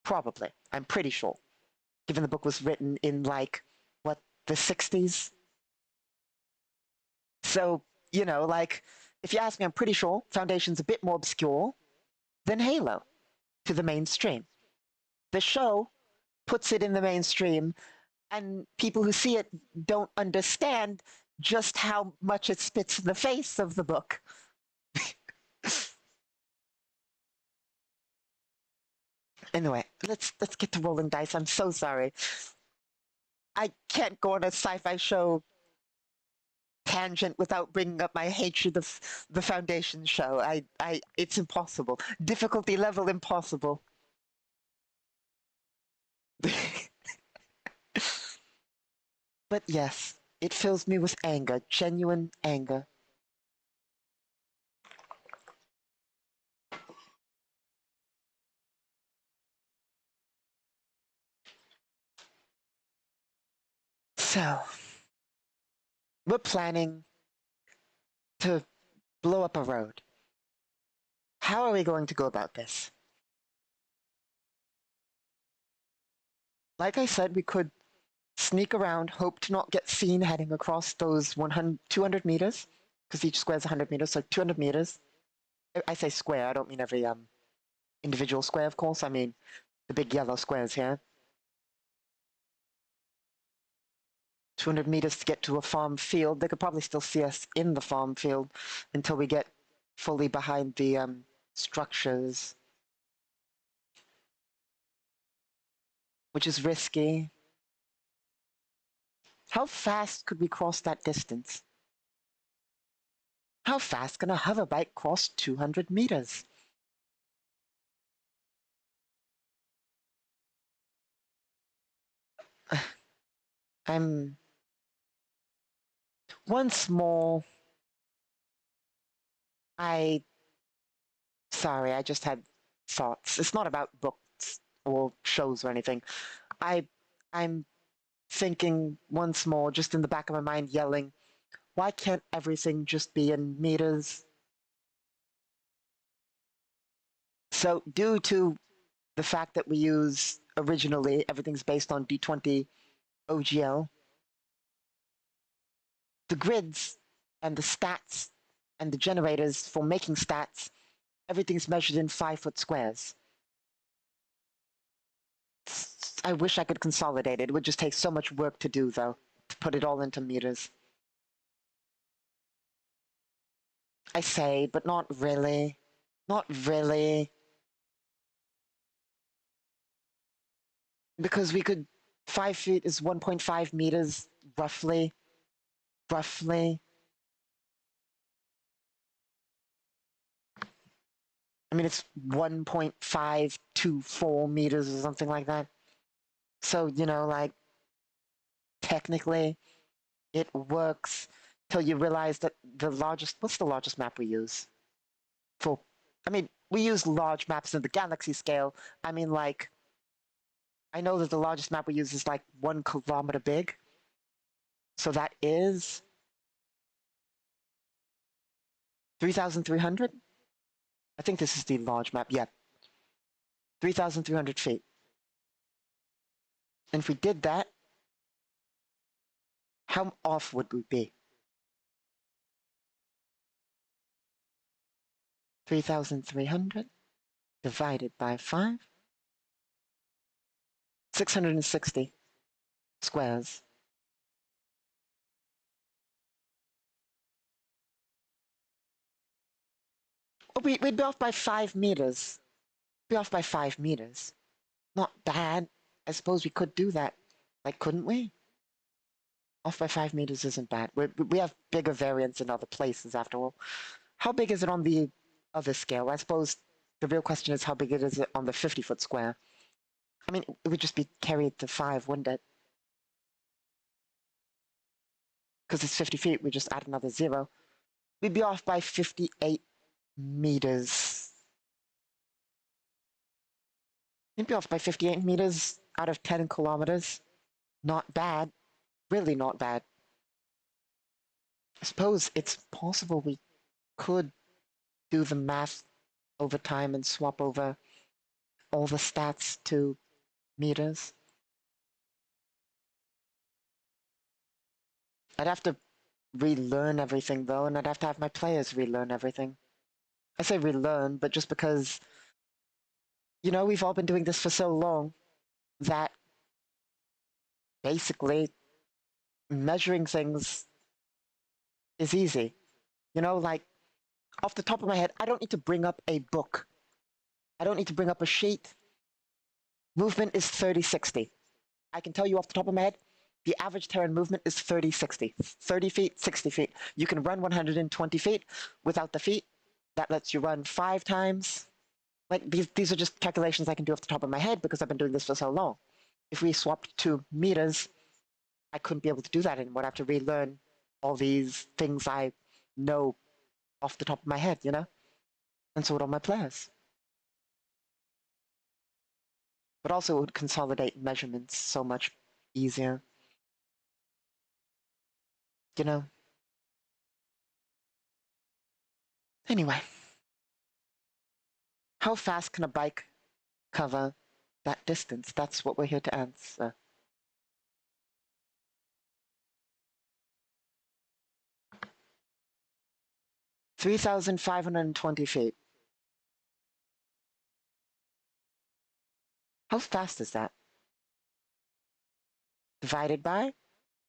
Probably. I'm pretty sure. Given the book was written in, like, what, the 60s? So, you know, like, if you ask me, I'm pretty sure Foundation's a bit more obscure than Halo to the mainstream. The show puts it in the mainstream, and people who see it don't understand just how much it spits in the face of the book. Anyway, let's get to rolling dice. I'm so sorry. I can't go on a sci-fi show tangent without bringing up my hatred of the Foundation show. It's impossible. Difficulty level impossible. But yes, it fills me with anger, genuine anger. So, we're planning to blow up a road. How are we going to go about this? Like I said, we could sneak around, hope to not get seen heading across those 200 meters, because each square is 100 meters, so 200 meters. I say square, I don't mean every individual square, of course. I mean the big yellow squares here. 200 meters to get to a farm field. They could probably still see us in the farm field until we get fully behind the structures, which is risky. How fast could we cross that distance? How fast can a hoverbike cross 200 meters? I'm... Once more, Sorry, I just had thoughts. It's not about books or shows or anything. I'm thinking once more, just in the back of my mind, yelling, why can't everything just be in meters? So due to the fact that we use originally, everything's based on D20 OGL, the grids and the stats and the generators for making stats, everything's measured in 5-foot squares. I wish I could consolidate it. It would just take so much work to do, though, to put it all into meters. I say, but not really. Not really. Because we could... 5 feet is 1.5 meters, roughly. Roughly. I mean, it's 1.524 meters or something like that. So, you know, like, technically, it works till you realize that the largest... What's the largest map we use? For... I mean, we use large maps in the galaxy scale. I mean, like... I know that the largest map we use is like 1 kilometer big. So that is 3,300? I think this is the large map. Yeah. 3,300 feet. And if we did that, how off would we be? 3,300 divided by 5. 660 squares. Oh, we'd be off by 5 meters. Be off by 5 meters. Not bad. I suppose we could do that. Like, couldn't we? Off by 5 meters isn't bad. We have bigger variance in other places, after all. How big is it on the other scale? I suppose the real question is how big it is on the 50-foot square. I mean, it would just be carried to 5, wouldn't it? Because it's 50 feet, we just add another 0. We'd be off by 58 meters. We'd be off by 58 meters out of 10 kilometers. Not bad. Really not bad. I suppose it's possible we could do the math over time and swap over all the stats to meters. I'd have to relearn everything, though, and I'd have to have my players relearn everything. I say relearn, but just because, you know, we've all been doing this for so long that basically measuring things is easy. You know, like, off the top of my head, I don't need to bring up a book. I don't need to bring up a sheet. Movement is 30-60. I can tell you off the top of my head, the average Terran movement is 30-60. 30 feet, 60 feet. You can run 120 feet without the feet. That lets you run 5 times. Like, these are just calculations I can do off the top of my head because I've been doing this for so long. If we swapped to meters, I couldn't be able to do that anymore. I'd have to relearn all these things I know off the top of my head, you know? And so would all my players. But also it would consolidate measurements so much easier. You know? Anyway. How fast can a bike cover that distance? That's what we're here to answer. (3,520 feet). How fast is that? Divided by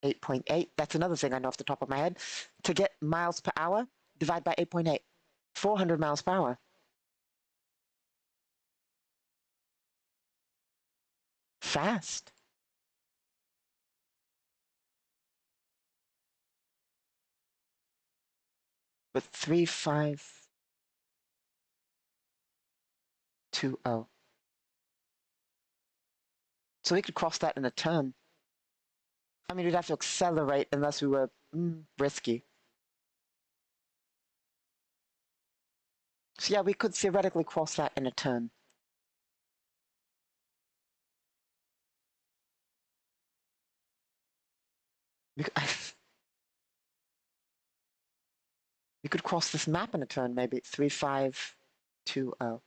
8.8. That's another thing I know off the top of my head. To get miles per hour, divide by 8.8. 400 miles per hour. Fast. With 3,520. So we could cross that in a turn. I mean, we'd have to accelerate unless we were risky. So yeah, we could theoretically cross that in a turn. We could cross this map in a turn, maybe. 3,520.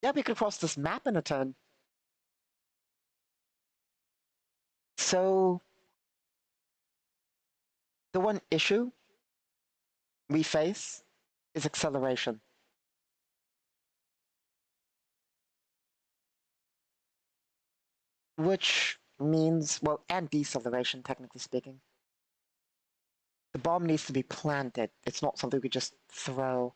Yeah, we could cross this map in a turn. So, the one issue we face is acceleration. Which means, well, and deceleration, technically speaking. The bomb needs to be planted. It's not something we just throw.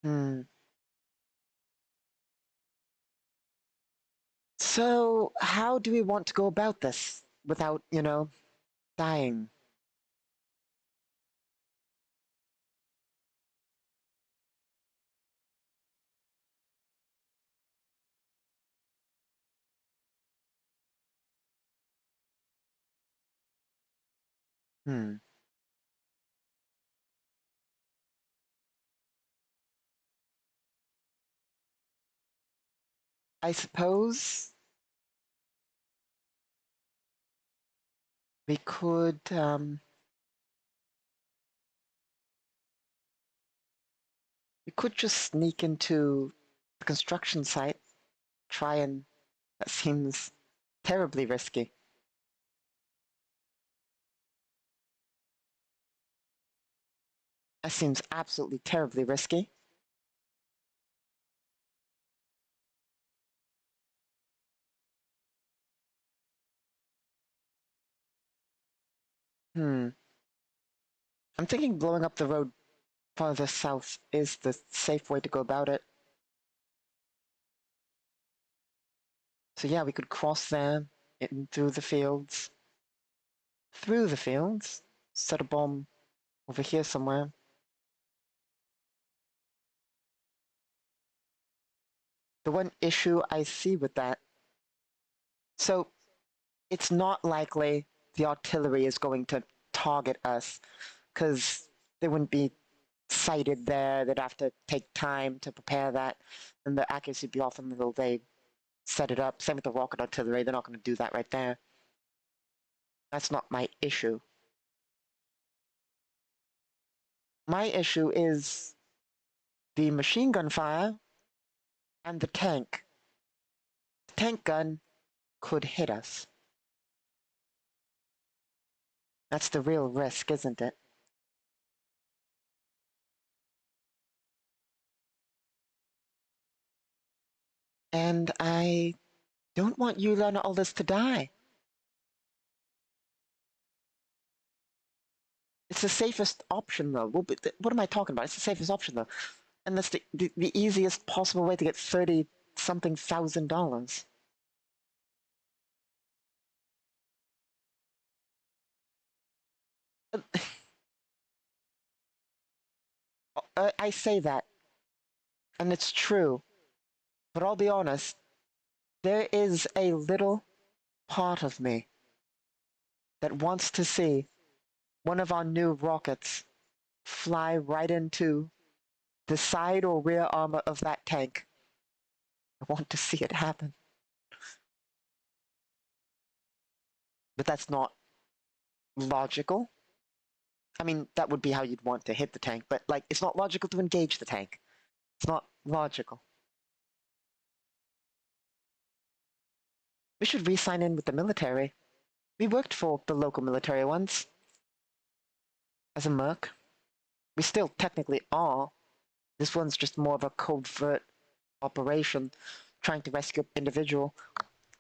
Hmm. So, how do we want to go about this without, dying? Hmm. I suppose we could, just sneak into the construction site, try and, that seems terribly risky. That seems absolutely terribly risky. Hmm. I'm thinking blowing up the road farther south is the safe way to go about it. So yeah, we could cross there, in through the fields. Through the fields, set a bomb over here somewhere. The one issue I see with that, so it's not likely the artillery is going to target us, because they wouldn't be sighted there. They'd have to take time to prepare that, and the accuracy would be off until they set it up. Same with the rocket artillery, they're not going to do that right there. That's not my issue. My issue is the machine gun fire and the tank. The tank gun could hit us. That's the real risk, isn't it? And I don't want you and all this to die. It's the safest option, though. What am I talking about? It's the safest option, though. And that's the easiest possible way to get 30 something thousand dollars. I say that, and it's true, but I'll be honest, there is a little part of me that wants to see one of our new rockets fly right into the side or rear armor of that tank. I want to see it happen. But that's not logical. I mean, that would be how you'd want to hit the tank, but like, it's not logical to engage the tank. It's not logical. We should re-sign in with the military. We worked for the local military once as a merc. We still technically are. This one's just more of a covert operation trying to rescue an individual.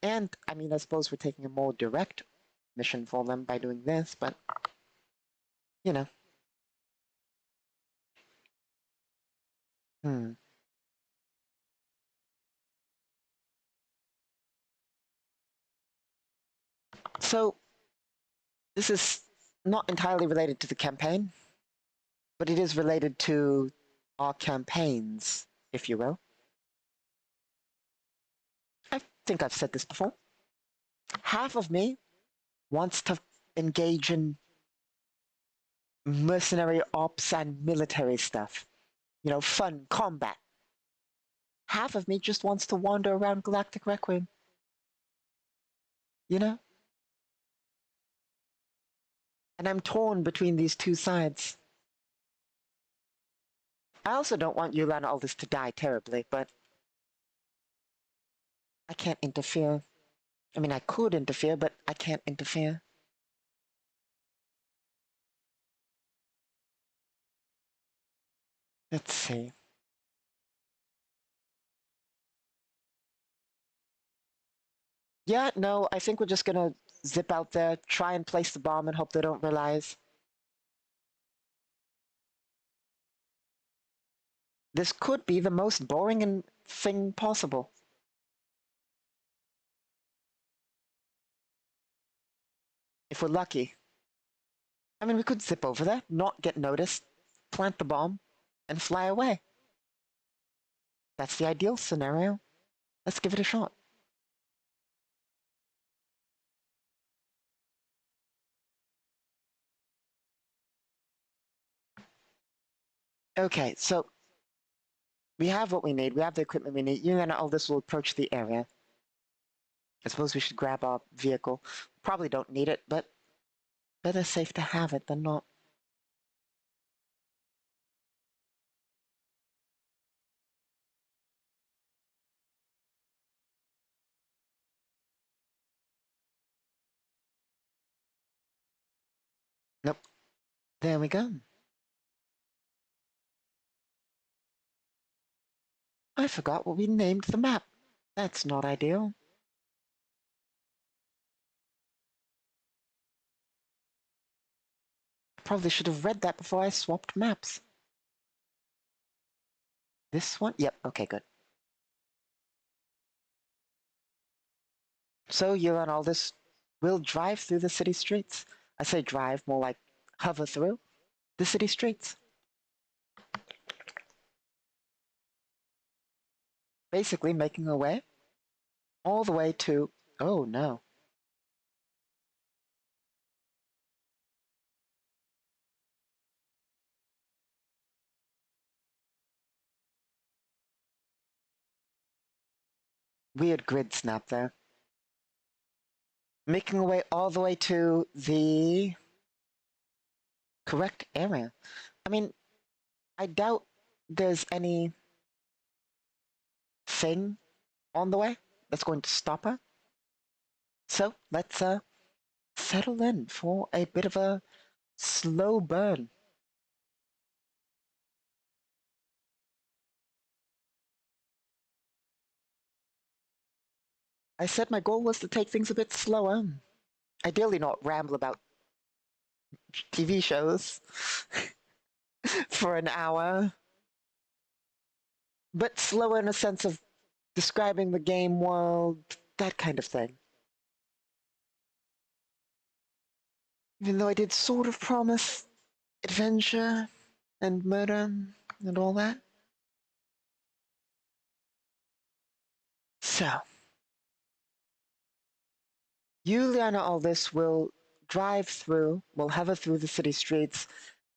And, I mean, I suppose we're taking a more direct mission for them by doing this, but, you know. Hmm. So, this is not entirely related to the campaign, but it is related to our campaigns, if you will. I think I've said this before. Half of me wants to engage in mercenary ops and military stuff. Fun, combat. Half of me just wants to wander around Galactic Requiem. You know? And I'm torn between these two sides. I also don't want Yulana Aldous to die terribly, but I can't interfere. I mean, I could interfere, but I can't interfere. Let's see. Yeah, no, I think we're just gonna zip out there, try and place the bomb, and hope they don't realize. This could be the most boring thing possible. If we're lucky. I mean, we could zip over there, not get noticed, plant the bomb, and fly away. That's the ideal scenario. Let's give it a shot. Okay, so we have what we need. We have the equipment we need. You and Aldous will approach the area. I suppose we should grab our vehicle. Probably don't need it, but better safe to have it than not. Nope. There we go. I forgot what we named the map. That's not ideal. Probably should have read that before I swapped maps. This one? Yep, okay, good. So you and Aldous will drive through the city streets. I say drive, more like hover through the city streets. Basically making our way all the way to... Oh, no. Weird grid snap there. Making our way all the way to the correct area. I mean, I doubt there's any thing on the way that's going to stop her. So let's settle in for a bit of a slow burn. I said my goal was to take things a bit slower. Ideally not ramble about TV shows for an hour, but slower in a sense of describing the game world, that kind of thing. Even though I did sort of promise adventure and murder and all that. So, you, Liana Aldous, will drive through, will hover through the city streets,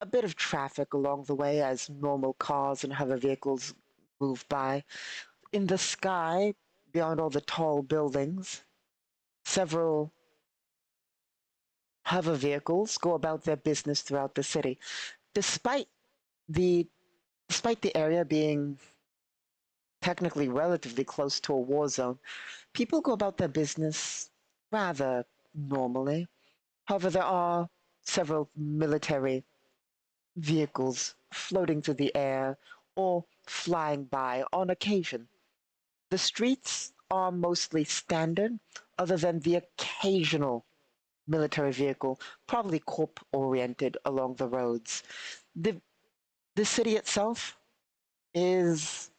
a bit of traffic along the way as normal cars and hover vehicles move by. In the sky, beyond all the tall buildings, several hover vehicles go about their business throughout the city. Despite the despite the area being technically relatively close to a war zone, people go about their business rather normally. However, there are several military vehicles floating through the air or flying by on occasion. The streets are mostly standard, other than the occasional military vehicle, probably corp-oriented along the roads. The, the city itself is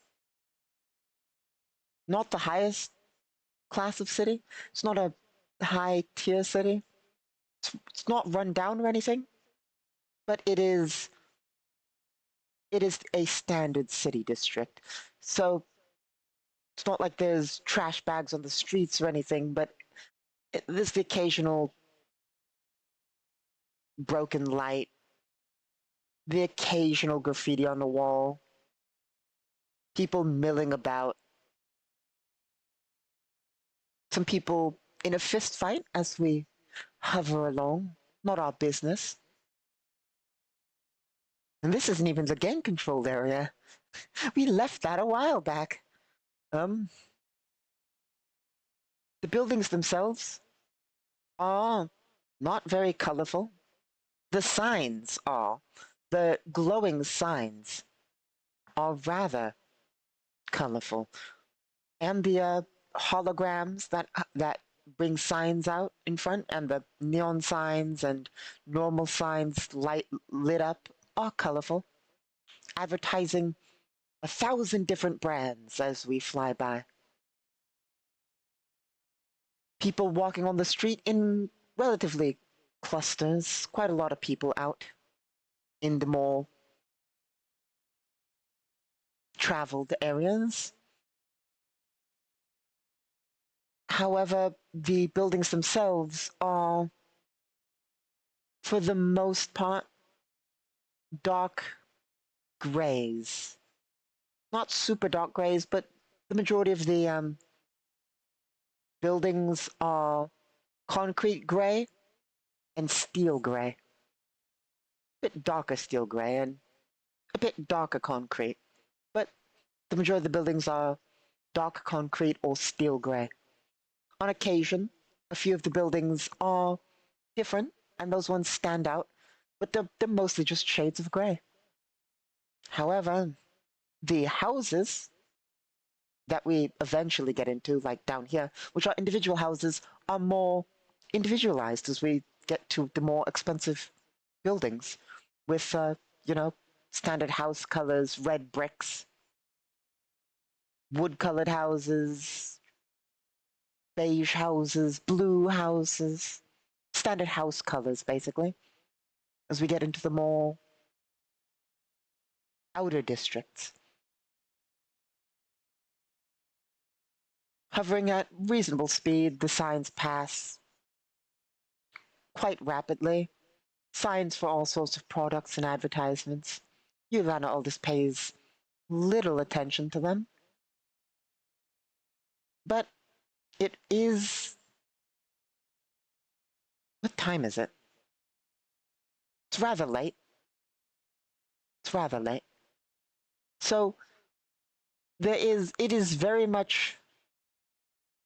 not the highest class of city. It's not a high tier city. It's not run down or anything, but it is a standard city district. So it's not like there's trash bags on the streets or anything, but there's the occasional broken light, the occasional graffiti on the wall, people milling about, some people in a fist fight as we hover along. Not our business. And this isn't even the gang controlled area. We left that a while back. Um, The buildings themselves are not very colorful. The signs are. The glowing signs are rather colorful. And the holograms that bring signs out in front, and the neon signs and normal signs lit up are colorful, advertising 1,000 different brands as we fly by. People walking on the street in relatively clusters, quite a lot of people out in the more traveled areas. However, the buildings themselves are, for the most part, dark grays. Not super dark grays, but the majority of the buildings are concrete gray and steel gray. A bit darker steel gray and a bit darker concrete. But the majority of the buildings are dark concrete or steel gray. On occasion, a few of the buildings are different, and those ones stand out, but they're mostly just shades of gray. However, the houses that we eventually get into, like down here, which are individual houses, are more individualized as we get to the more expensive buildings with, you know, standard house colors, red bricks, wood-colored houses, beige houses, blue houses, standard house colors, basically, as we get into the more outer districts. Hovering at reasonable speed, the signs pass quite rapidly. Signs for all sorts of products and advertisements. Yulana Aldous pays little attention to them. But it is... What time is it? It's rather late. It's rather late. So it is very much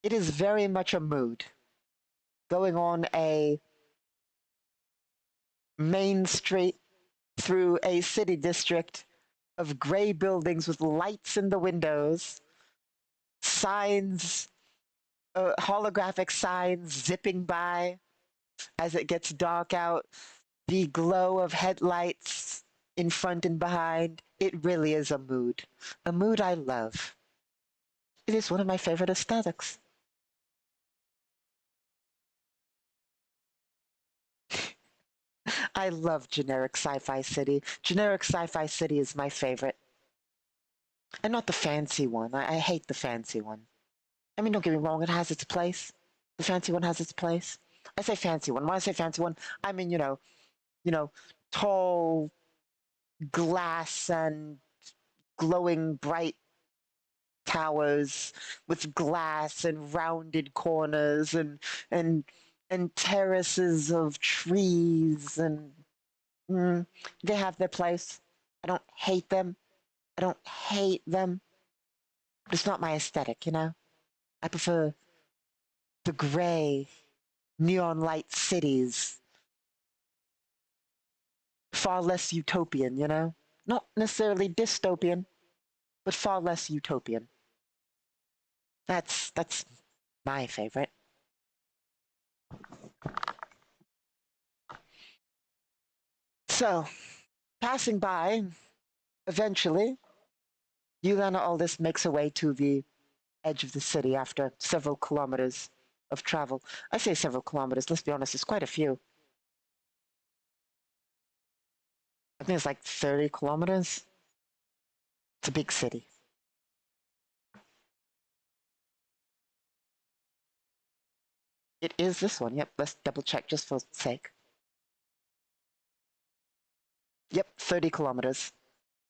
a mood going on a main street through a city district of gray buildings with lights in the windows, signs, holographic signs zipping by as it gets dark out, the glow of headlights in front and behind. It really is a mood I love. It is one of my favorite aesthetics. I love generic sci-fi city. Generic sci-fi city is my favorite. And not the fancy one. I hate the fancy one. I mean, don't get me wrong, it has its place. The fancy one has its place. I say fancy one. When I say fancy one, I mean, tall glass and glowing bright towers with glass and rounded corners and and terraces of trees and they have their place. I don't hate them. I don't hate them. But it's not my aesthetic, you know? I prefer the gray, neon light cities. Far less utopian, you know? Not necessarily dystopian, but far less utopian. That's my favorite. So, passing by, eventually, Yulana Aldous makes her way to the edge of the city after several kilometers of travel. I say several kilometers, let's be honest, it's quite a few. I think it's like 30 kilometers. It's a big city. It is this one, yep, let's double check just for sake. Yep, 30 kilometers.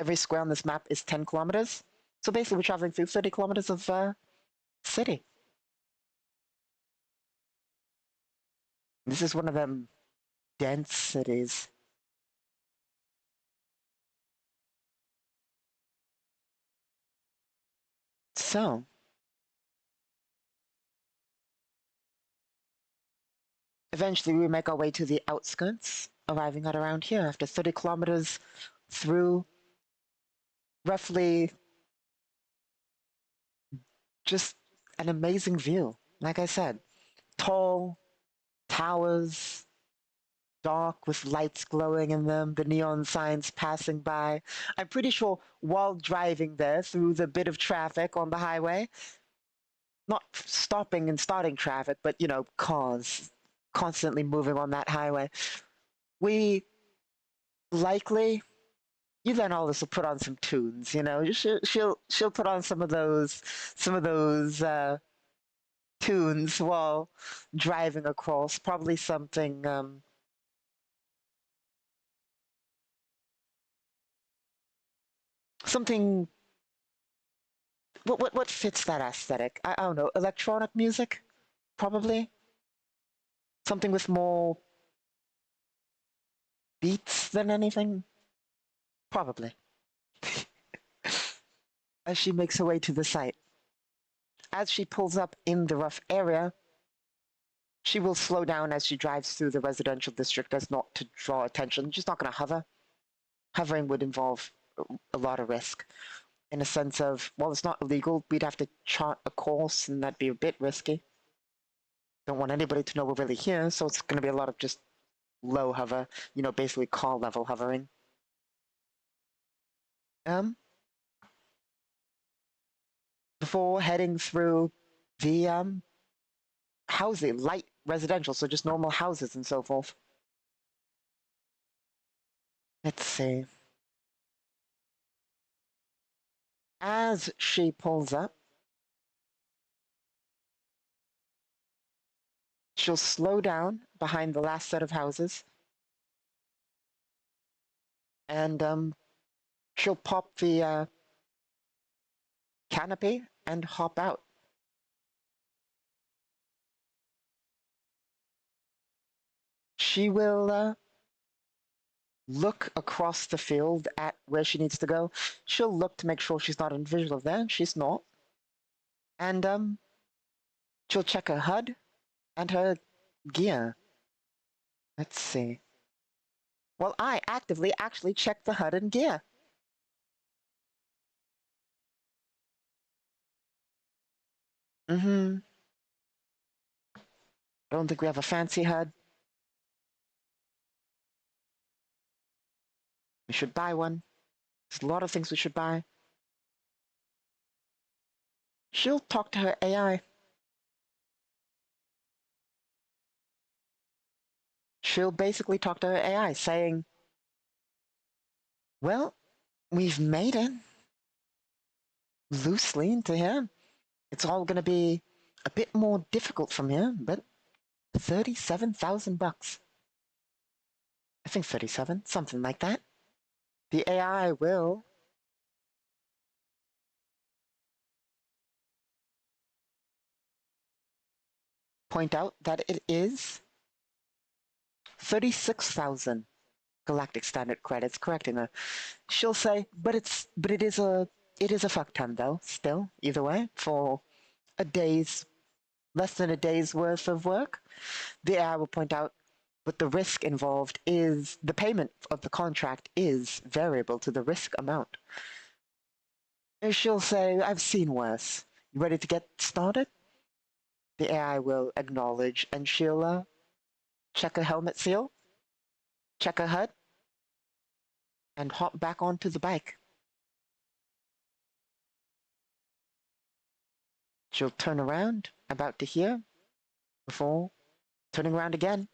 Every square on this map is 10 kilometers. So basically we're traveling through 30 kilometers of city. This is one of them dense cities. So, Eventually, we make our way to the outskirts, arriving at around here after 30 kilometers through roughly just an amazing view. Like I said, tall towers, dark with lights glowing in them, the neon signs passing by. I'm pretty sure while driving there through the bit of traffic on the highway, not stopping and starting traffic, but cars constantly moving on that highway, we likely you then also put on some tunes, she'll put on some of those tunes while driving across, probably something what fits that aesthetic? I don't know, electronic music, probably something with more beats than anything, probably. As she makes her way to the site, as she pulls up in the rough area, she will slow down as she drives through the residential district as not to draw attention. She's not going to hover. Hovering would involve a lot of risk in a sense of, well, it's not illegal. We'd have to chart a course, and that'd be a bit risky. Don't want anybody to know we're really here, so it's going to be a lot of just low hover, basically car level hovering. Um, Before heading through the housing, light residential, so just normal houses and so forth. Let's see. As she pulls up, she'll slow down behind the last set of houses, and she'll pop the canopy and hop out. She will look across the field at where she needs to go. She'll look to make sure she's not in visual of there. She's not. And she'll check her HUD and her gear. Let's see. Well, I actively actually check the HUD and gear. I don't think we have a fancy HUD. We should buy one. There's a lot of things we should buy. She'll talk to her AI. She'll basically talk to her AI saying, well, we've made it loosely into here. It's all going to be a bit more difficult from here, but 37,000 bucks. I think 37, something like that. The AI will point out that it is 36,000 galactic standard credits, correcting her. She'll say, but it is a fuck ton though, still, either way, for a day's less than a day's worth of work. The AI will point out, but the risk involved is the payment of the contract is variable to the risk amount. And she'll say, I've seen worse. You ready to get started? The AI will acknowledge, and she'll check her helmet seal, check her HUD, and hop back onto the bike. She'll turn around, about to hear, before turning around again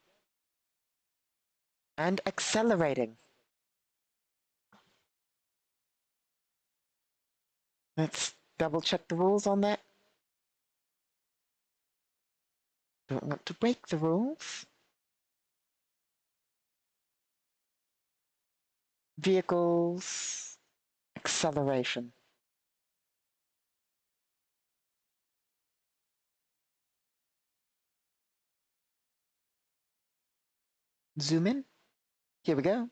and accelerating. Let's double check the rules on that. Don't want to break the rules. Vehicles, acceleration. Zoom in. Here we go.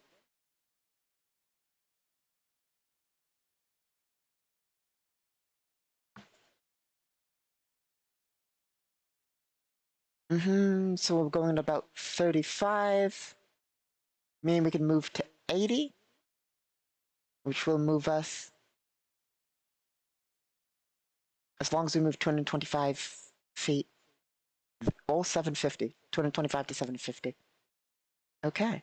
So we're going about 35. Meaning we can move to 80, which will move us, as long as we move 225 feet, or 750, 225 to 750. Okay.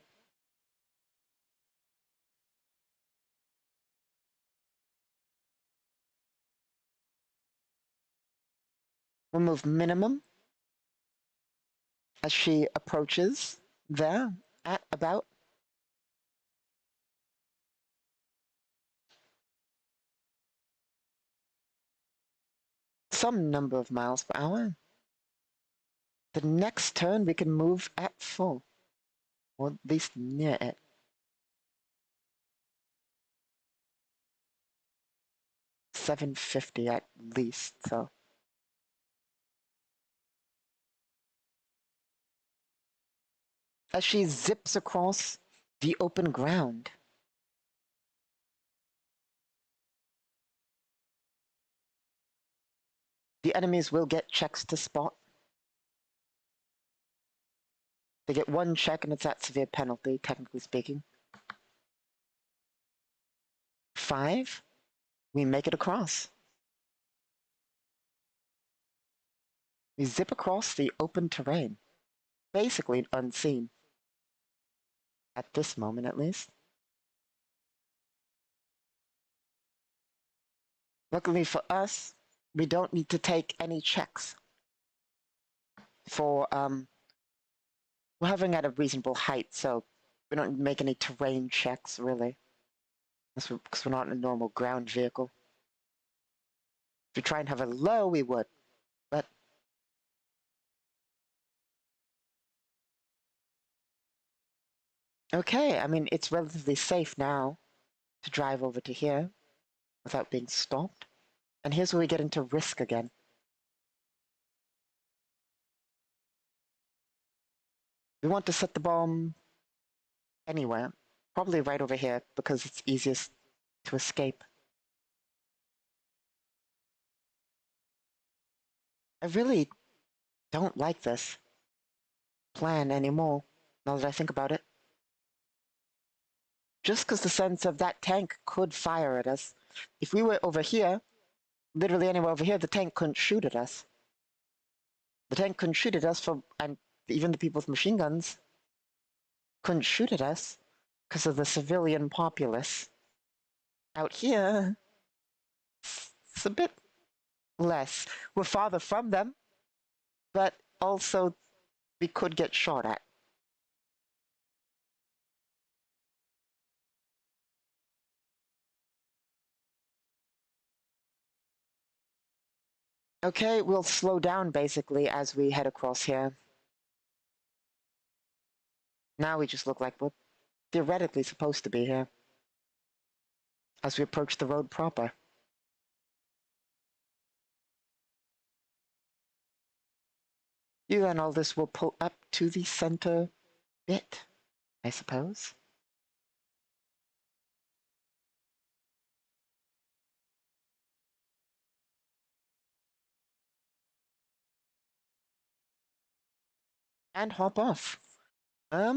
We'll move minimum as she approaches there at about some number of miles per hour. The next turn we can move at full, or at least near it. $750 at least, so. As she zips across the open ground. The enemies will get checks to spot. They get one check and it's at severe penalty, technically speaking. 5, we make it across. We zip across the open terrain, basically unseen. At this moment, at least. Luckily for us, we don't need to take any checks for, we're hovering at a reasonable height, so we don't make any terrain checks, really. Because we're not in a normal ground vehicle. If we try and hover low, we would, but... Okay, I mean, it's relatively safe now to drive over to here without being stopped. And here's where we get into risk again. We want to set the bomb anywhere, probably right over here, because it's easiest to escape. I really don't like this plan anymore, now that I think about it. Just because the sense of that tank could fire at us. If we were over here, literally anywhere over here, the tank couldn't shoot at us. The tank couldn't shoot at us, and even the people with machine guns couldn't shoot at us because of the civilian populace. Out here, it's a bit less. We're farther from them, but also we could get shot at. Okay, we'll slow down basically as we head across here. Now we just look like we're theoretically supposed to be here as we approach the road proper. You and all this will pull up to the center bit, I suppose. And hop off. How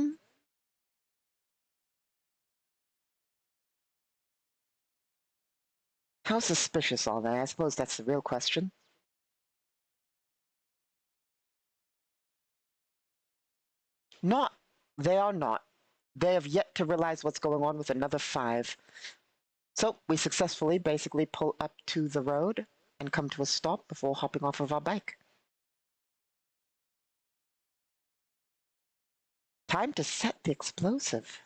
suspicious are they? I suppose that's the real question. Not. They are not. They have yet to realize what's going on with another 5. So we successfully basically pull up to the road and come to a stop before hopping off of our bike. Time to set the explosive.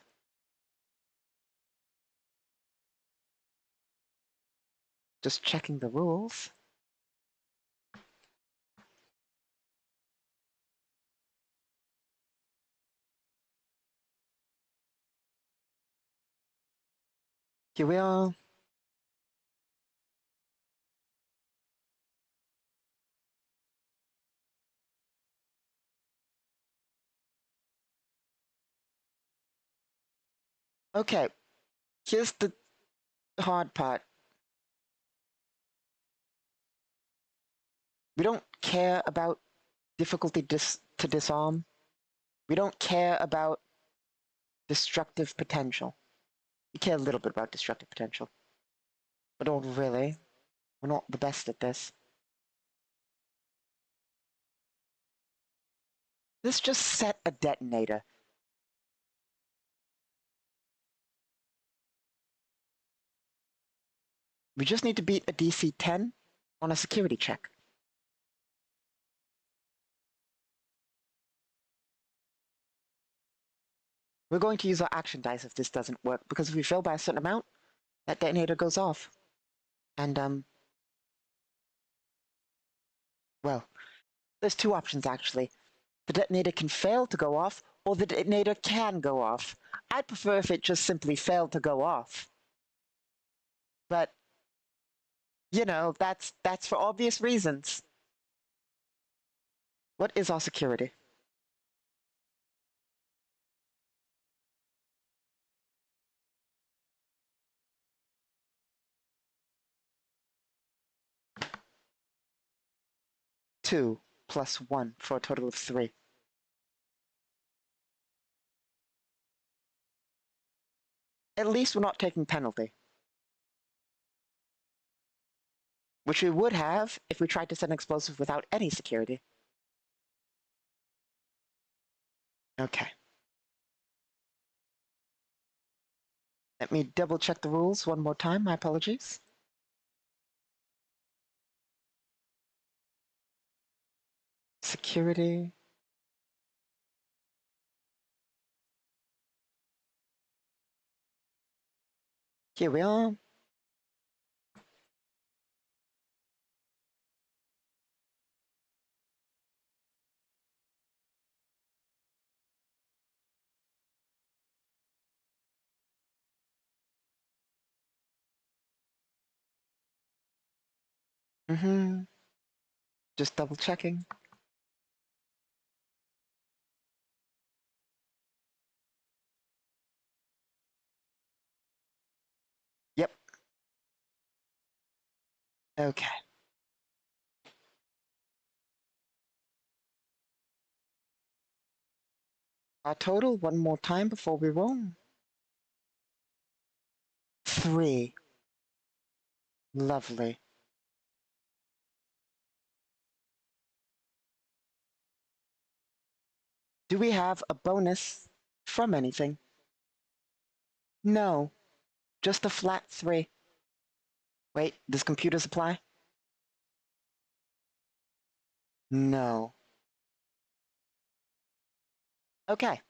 Just checking the rules. Here we are. Okay, here's the hard part. We don't care about difficulty to disarm. We don't care about destructive potential. We care a little bit about destructive potential. But not really. We're not the best at this. Let's just set a detonator. We just need to beat a DC 10 on a security check. We're going to use our action dice if this doesn't work, because if we fail by a certain amount, that detonator goes off. And, well, there's two options actually. The detonator can fail to go off, or the detonator can go off. I'd prefer if it just simply failed to go off. But, you know, that's for obvious reasons. What is our security? Two plus one for a total of 3. At least we're not taking penalty. Which we would have if we tried to set an explosive without any security. Okay. Let me double check the rules one more time. My apologies. Security. Here we are. Just double checking. Yep. Okay. Our total, one more time before we roll. 3. Lovely. Do we have a bonus from anything? No. Just a flat 3. Wait, does computers apply? No. Okay.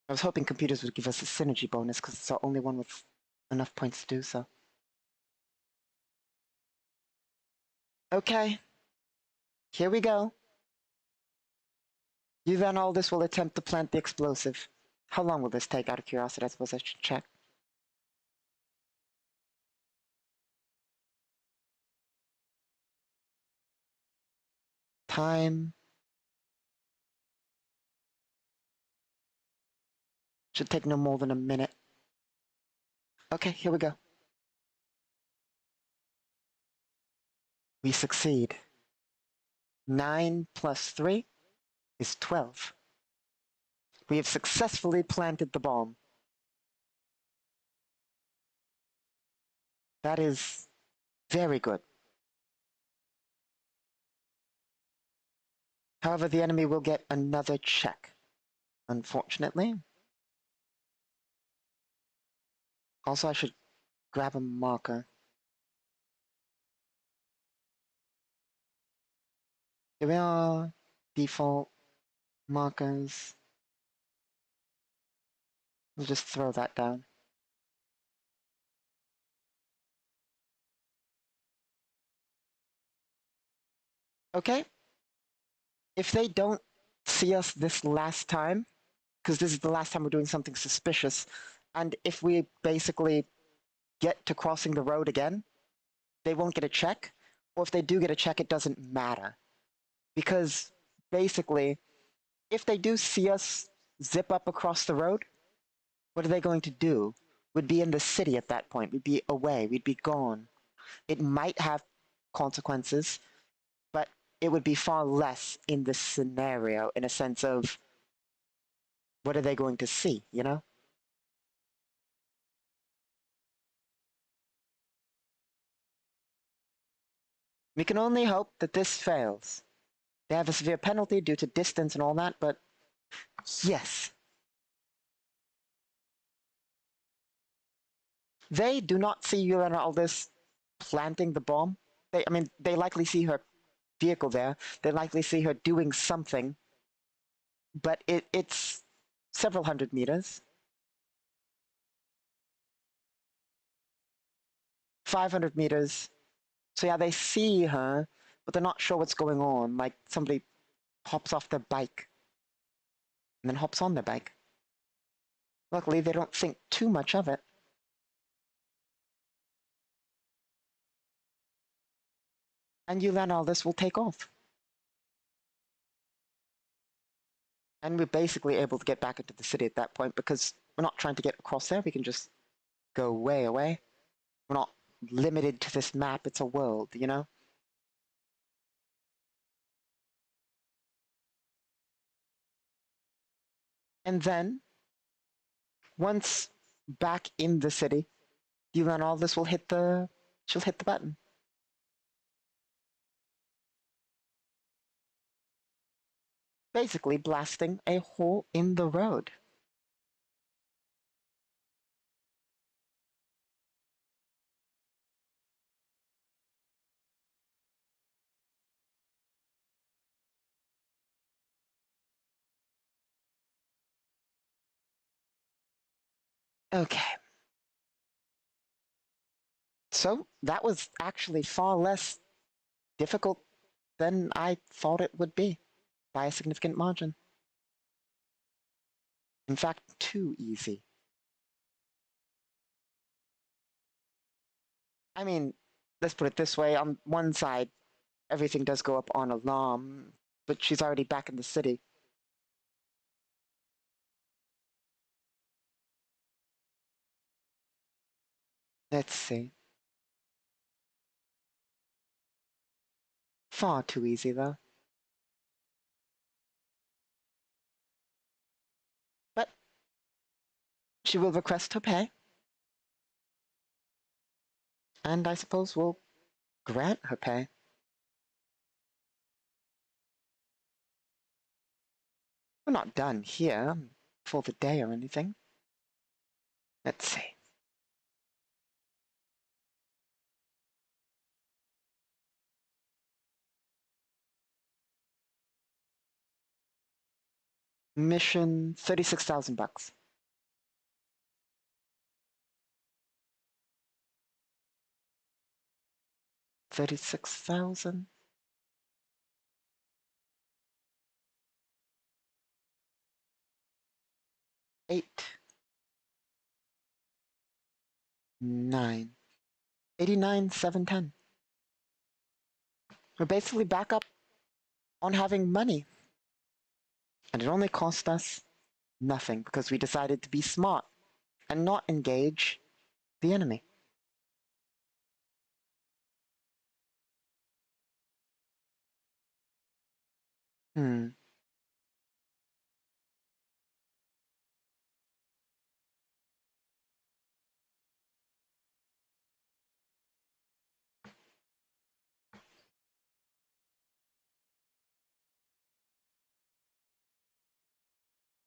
I was hoping computers would give us a synergy bonus because it's our only one with enough points to do so. Okay. Here we go. You then Aldous will attempt to plant the explosive. How long will this take, out of curiosity? I suppose I should check. Time. Should take no more than a minute. Okay, here we go. We succeed. 9 plus 3 is 12. We have successfully planted the bomb. That is very good. However, the enemy will get another check, unfortunately. Also, I should grab a marker. Here we are. Default markers. We'll just throw that down. Okay. If they don't see us this last time, because this is the last time we're doing something suspicious, and if we basically get to crossing the road again, they won't get a check, or if they do get a check, it doesn't matter. Because basically, if they do see us zip up across the road, what are they going to do? We'd be in the city at that point. We'd be away. We'd be gone. It might have consequences, but it would be far less in this scenario in a sense of what are they going to see, you know? We can only hope that this fails. They have a severe penalty due to distance and all that, but yes. They do not see Yelena Aldous planting the bomb. They likely see her vehicle there. They likely see her doing something, but it's several hundred meters. 500 meters. So yeah, they see her, but they're not sure what's going on. Like somebody hops off their bike and then hops on their bike. Luckily, they don't think too much of it. And Yelena Aldous will take off. And we're basically able to get back into the city at that point because we're not trying to get across there. We can just go way away. We're not limited to this map. It's a world, you know? And then, once back in the city, Yelena Aldous will she'll hit the button. Basically blasting a hole in the road. Okay. So that was actually far less difficult than I thought it would be by a significant margin. In fact, too easy. I mean, let's put it this way. On one side, everything does go up on alarm, but she's already back in the city. Let's see. Far too easy, though. But she will request her pay, and I suppose we'll grant her pay. We're not done here for the day or anything. Let's see. Mission 36,000 bucks. 36,000. 8. 9. 89,710. We're basically back up on having money. And it only cost us nothing because we decided to be smart and not engage the enemy. Hmm.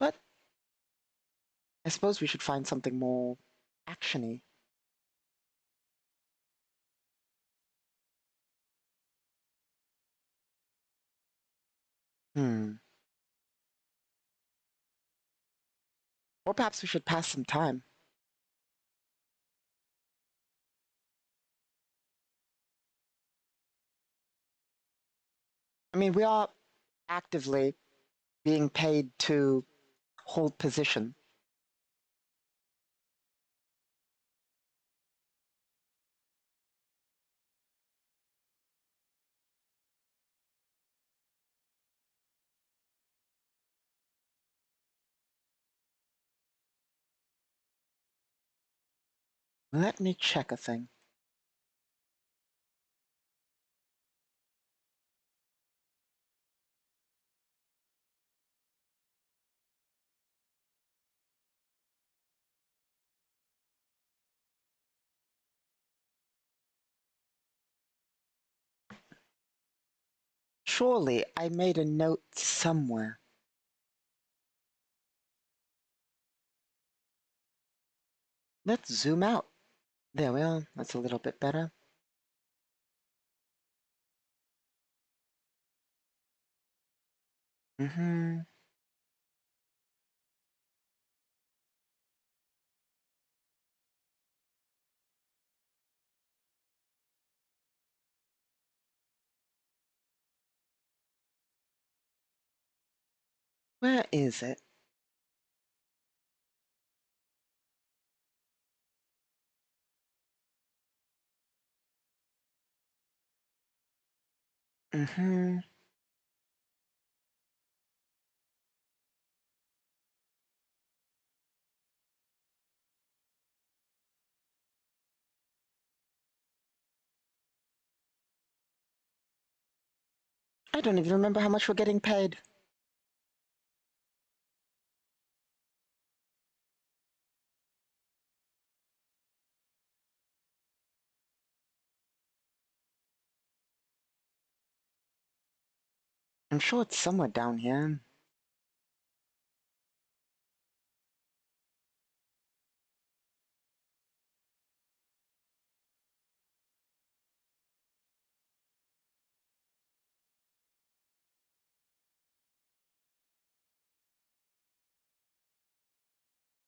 But I suppose we should find something more actiony. Hmm. Or perhaps we should pass some time. I mean, we are actively being paid to hold position. Let me check a thing. Surely I made a note somewhere. Let's zoom out. There we are. That's a little bit better. Mm-hmm. Where is it? Mm-hmm. I don't even remember how much we're getting paid. I'm sure it's somewhere down here.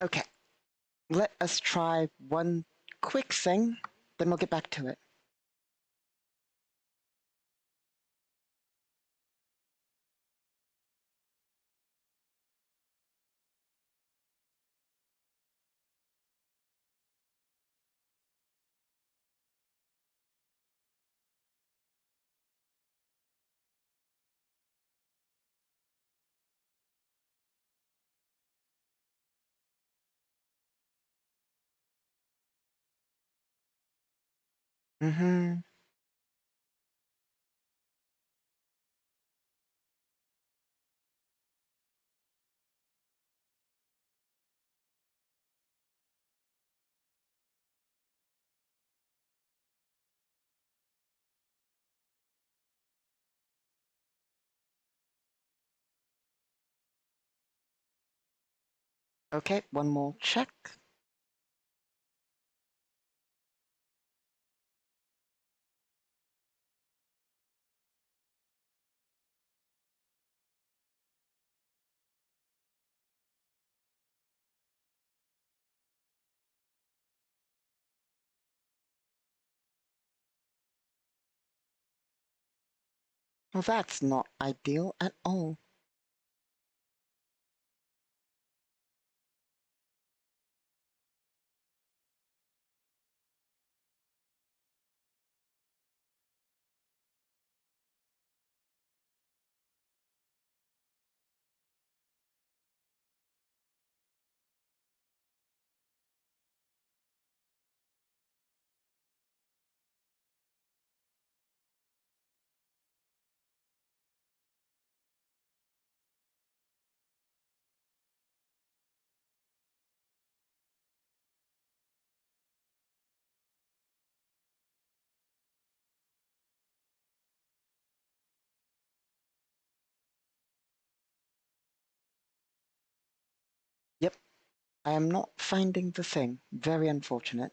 Okay, let us try one quick thing, then we'll get back to it. Mm-hmm. Okay, one more check. Well, that's not ideal at all. Yep, I am not finding the thing. Very unfortunate.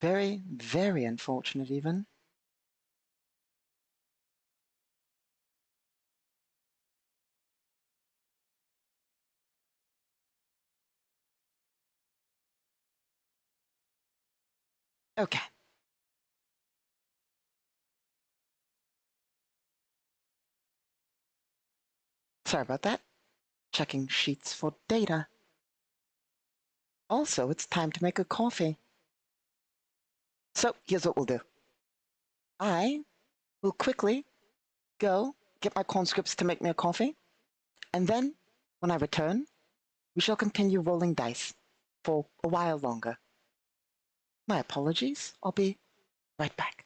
Very, very unfortunate even. Okay. Sorry about that. Checking sheets for data. Also, it's time to make a coffee. So here's what we'll do. I will quickly go get my conscripts to make me a coffee, and then when I return, we shall continue rolling dice for a while longer. My apologies. I'll be right back.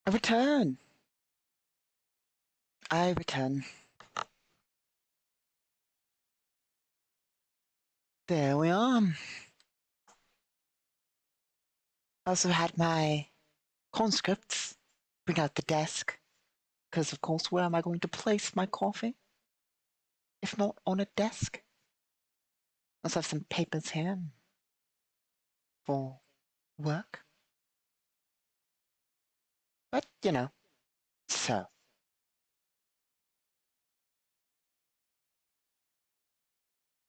I return. I return. There we are. I also had my conscripts bring out the desk, because of course, where am I going to place my coffee? If not on a desk? Let's have some papers here for work. But, you know, so.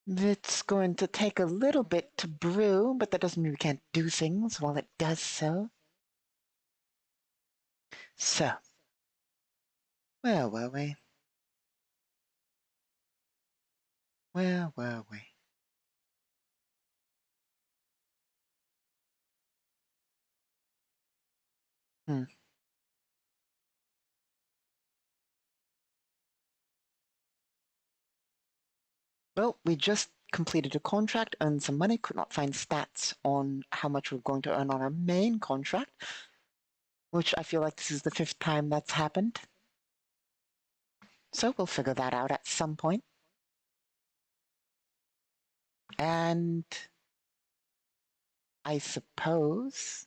It's going to take a little bit to brew, but that doesn't mean we can't do things while it does so. So, where were we? Where were we? Well, we just completed a contract, earned some money, could not find stats on how much we're going to earn on our main contract, which I feel like this is the 5th time that's happened. So we'll figure that out at some point. And I suppose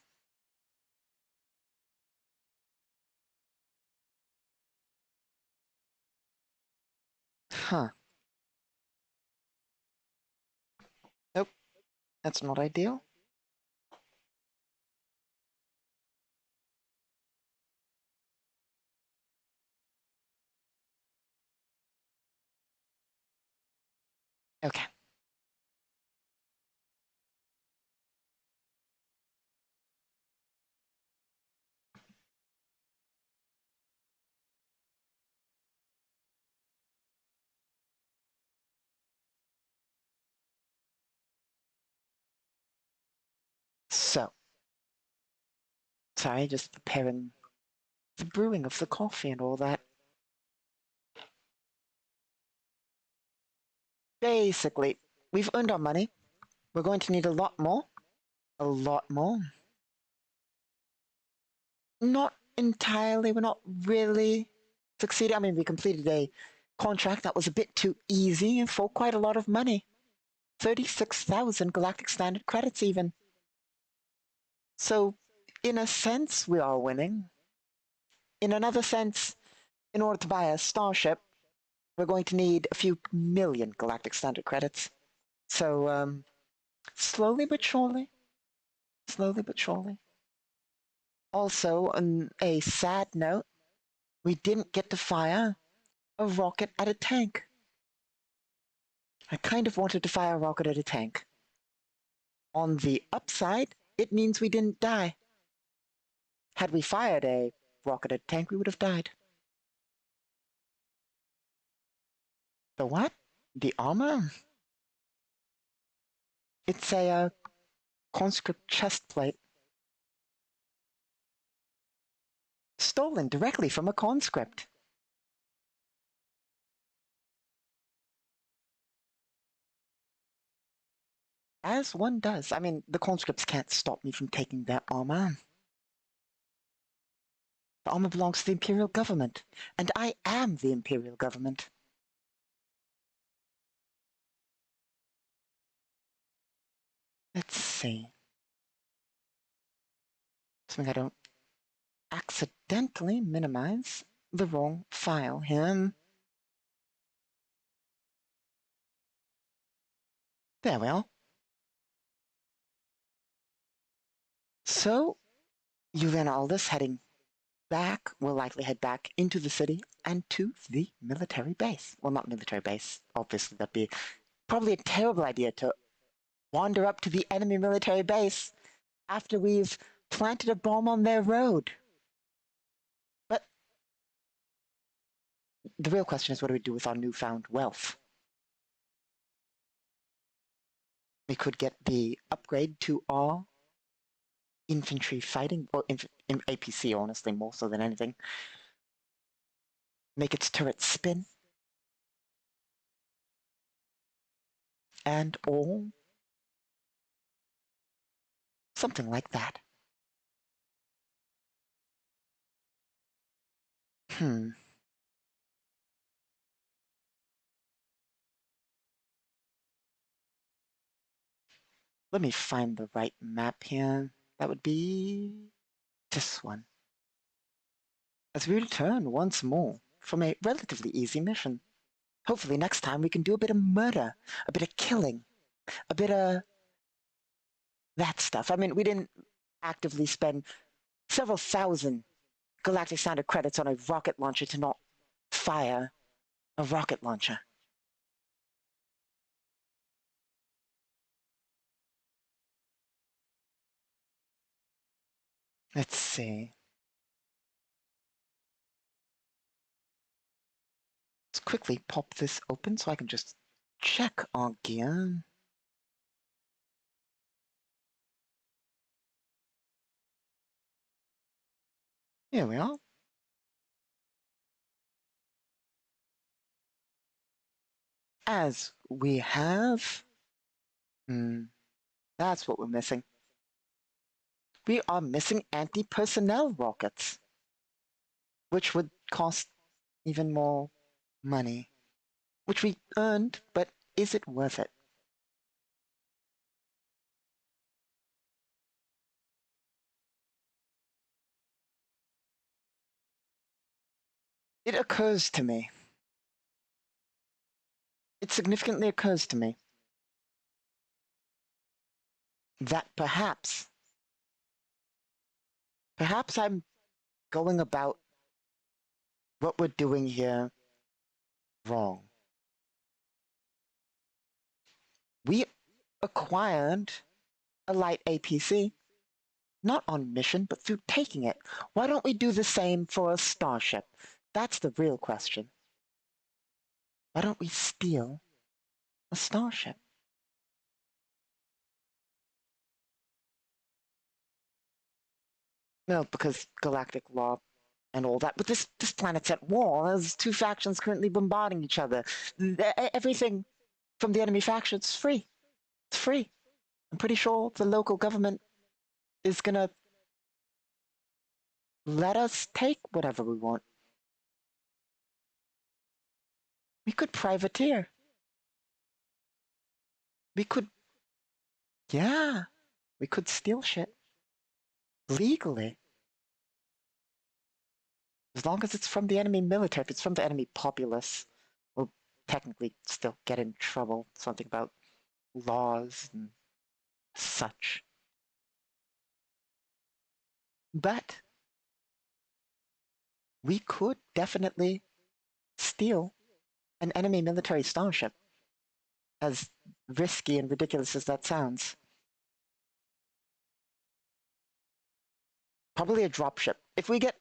nope, that's not ideal. Okay. So, sorry, just preparing the brewing of the coffee and all that. Basically, we've earned our money. We're going to need a lot more. A lot more. Not entirely. We're not really succeeding. I mean, we completed a contract that was a bit too easy for quite a lot of money. 36,000 Galactic Standard credits even. So, in a sense, we are winning. In another sense, in order to buy a starship, we're going to need a few million Galactic Standard credits. So, slowly but surely. Slowly but surely. Also, on a sad note, we didn't get to fire a rocket at a tank. I kind of wanted to fire a rocket at a tank. On the upside, it means we didn't die. Had we fired a rocket at a tank, we would have died. The what? The armor? It's a conscript chest plate. Stolen directly from a conscript. As one does. I mean, the conscripts can't stop me from taking their armor. The armor belongs to the Imperial government, and I am the Imperial government. Let's see. Something I don't accidentally minimize the wrong file here. There we are. So, you and Aldous heading back, will likely head back into the city and to the military base. Well, not military base, obviously, that'd be probably a terrible idea to wander up to the enemy military base after we've planted a bomb on their road. But the real question is, what do we do with our newfound wealth? We could get the upgrade to our infantry fighting, or APC, honestly, more so than anything. Make its turret spin. And or something like that. Hmm. Let me find the right map here. That would be this one. As we return once more from a relatively easy mission. Hopefully next time we can do a bit of murder, a bit of killing, a bit of that stuff. I mean, we didn't actively spend several thousand Galactic Standard credits on a rocket launcher to not fire a rocket launcher. Let's see. Let's quickly pop this open so I can just check our gear. Here we are. As we have... that's what we're missing. We are missing anti-personnel rockets, which would cost even more money, which we earned, but is it worth it? It occurs to me. It significantly occurs to me that perhaps I'm going about what we're doing here wrong. We acquired a light APC, not on mission, but through taking it. Why don't we do the same for a starship? That's the real question. Why don't we steal a starship? No, because galactic law and all that. But this planet's at war. There's two factions currently bombarding each other. Everything from the enemy faction is free. It's free. I'm pretty sure the local government is gonna let us take whatever we want. We could privateer. We could, yeah, we could steal shit legally. As long as it's from the enemy military. If it's from the enemy populace, we'll technically still get in trouble. Something about laws and such. But we could definitely steal an enemy military starship, as risky and ridiculous as that sounds. Probably a dropship. If we get,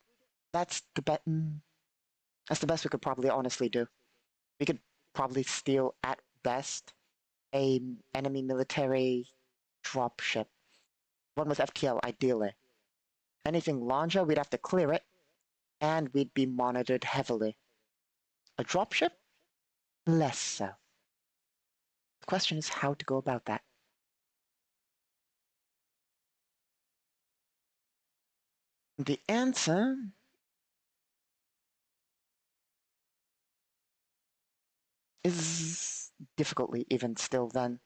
that's the that's the best we could probably honestly do. We could probably steal at best a enemy military dropship. One with FTL, ideally. Anything larger, we'd have to clear it, and we'd be monitored heavily. A dropship? Less so. The question is how to go about that. The answer is difficultly even still then.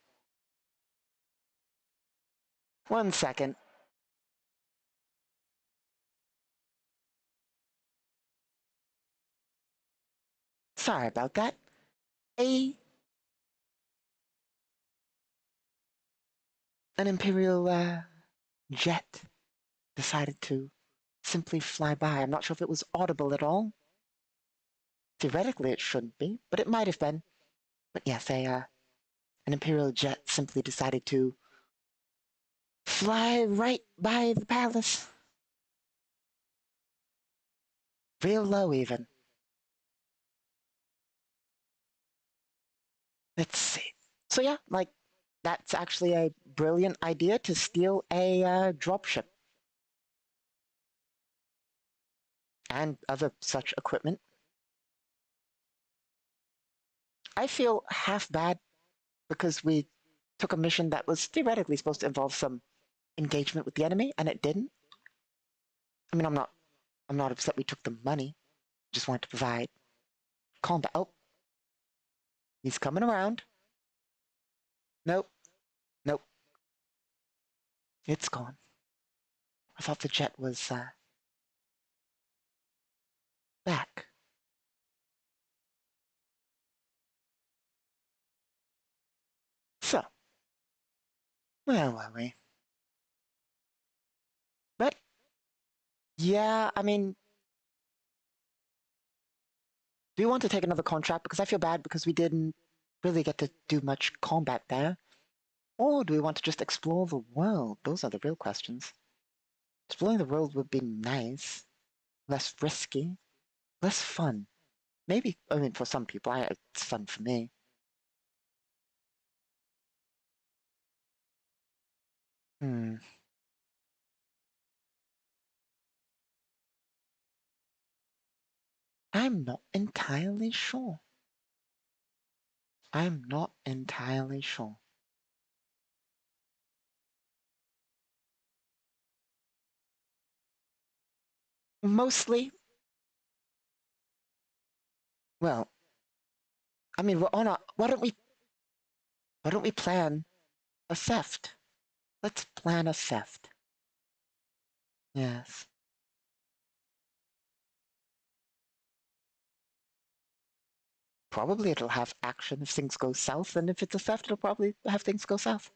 1 second. Sorry about that. An Imperial jet decided to simply fly by. I'm not sure if it was audible at all. Theoretically, it shouldn't be, but it might have been. But yes, an Imperial jet simply decided to fly right by the palace. Real low, even. Let's see. So yeah, like, that's actually a brilliant idea to steal a dropship. And other such equipment. I feel half bad because we took a mission that was theoretically supposed to involve some engagement with the enemy, and it didn't. I mean, I'm not upset we took the money. Just want to provide combat. Oh, he's coming around. Nope. Nope. It's gone. I thought the jet was back. So, where were we? But, yeah, I mean, do you want to take another contract? Because I feel bad because we didn't really get to do much combat there. Or do we want to just explore the world? Those are the real questions. Exploring the world would be nice. Less risky. Less fun. Maybe, I mean, for some people, it's fun for me. Hmm. I'm not entirely sure. I'm not entirely sure. Mostly, well, I mean, we're on a. Why don't we plan a theft? Let's plan a theft. Yes. Probably it'll have action if things go south, and if it's a theft, it'll probably have things go south.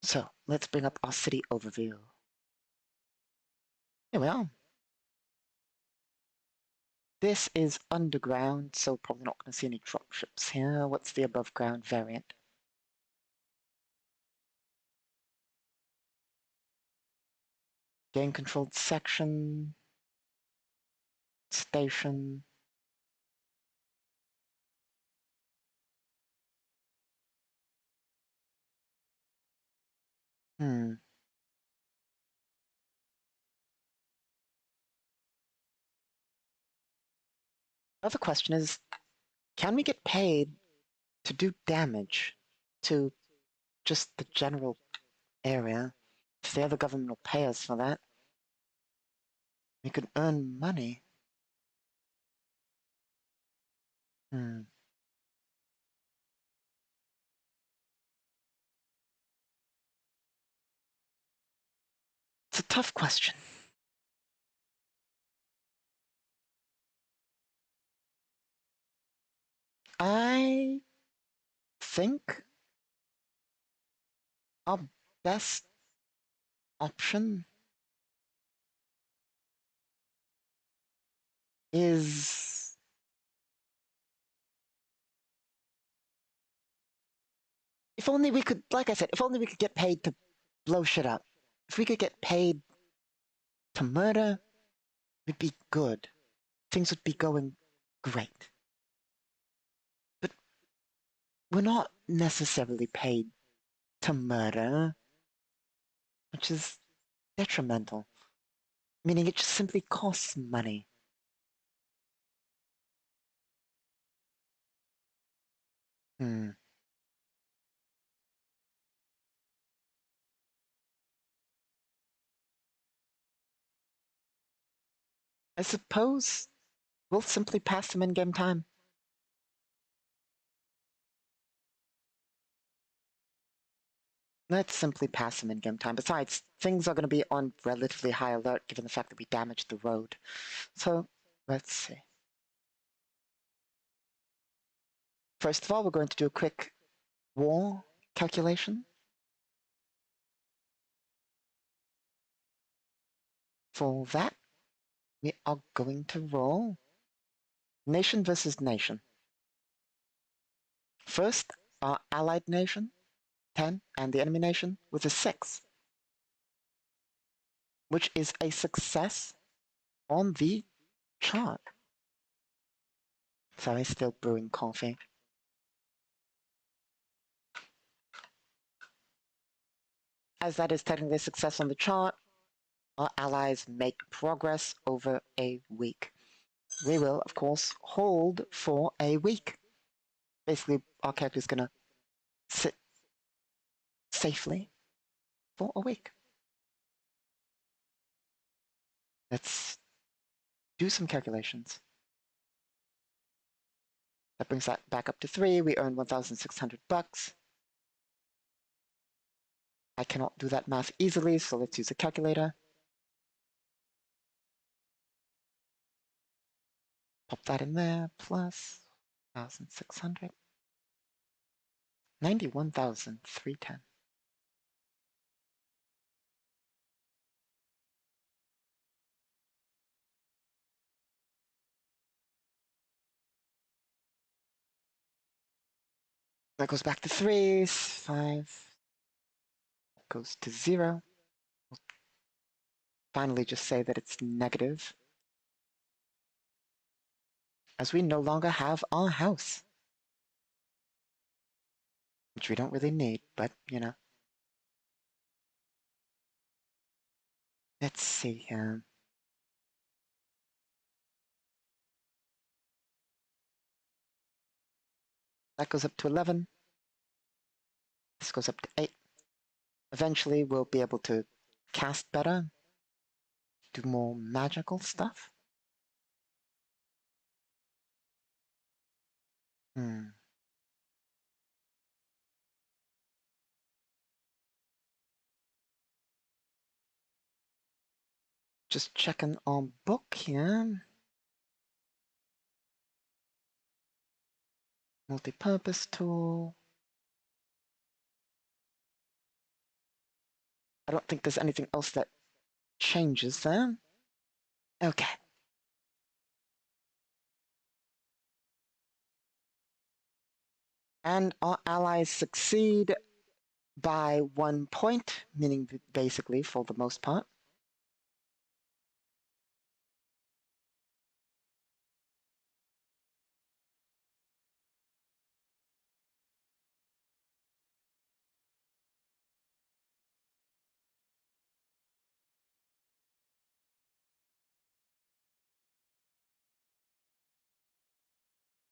So, let's bring up our city overview. Here we are. This is underground, so probably not going to see any dropships here. What's the above ground variant? Game controlled section. Station. Hmm. Other question is, can we get paid to do damage to just the general area? If the other government will pay us for that, we could earn money. Hmm. It's a tough question. I think our best option is if only we could, like I said, if only we could get paid to blow shit up. If we could get paid to murder, we'd be good. Things would be going great. But we're not necessarily paid to murder, which is detrimental, meaning it just simply costs money. Hmm. I suppose we'll simply pass some in-game time. Let's simply pass some in-game time. Besides, things are going to be on relatively high alert given the fact that we damaged the road. So, let's see. First of all, we're going to do a quick war calculation. For that, we are going to roll nation versus nation. First, our allied nation, 10, and the enemy nation with a 6, which is a success on the chart. Sorry, still brewing coffee. As that is technically a success on the chart, our allies make progress over a week. We will, of course, hold for a week. Basically, our character is going to sit safely for a week. Let's do some calculations. That brings that back up to 3. We earn 1,600 bucks. I cannot do that math easily, so let's use a calculator. Pop that in there, plus 1,600. 91,310. That goes back to 3, 5, goes to 0. We'll finally just say that it's negative, as we no longer have our house. Which we don't really need, but, you know. Let's see here. That goes up to 11. This goes up to 8. Eventually, we'll be able to cast better, do more magical stuff. Just checking our book here. Multi-purpose tool. I don't think there's anything else that changes there. Okay. And our allies succeed by 1 point, meaning basically for the most part.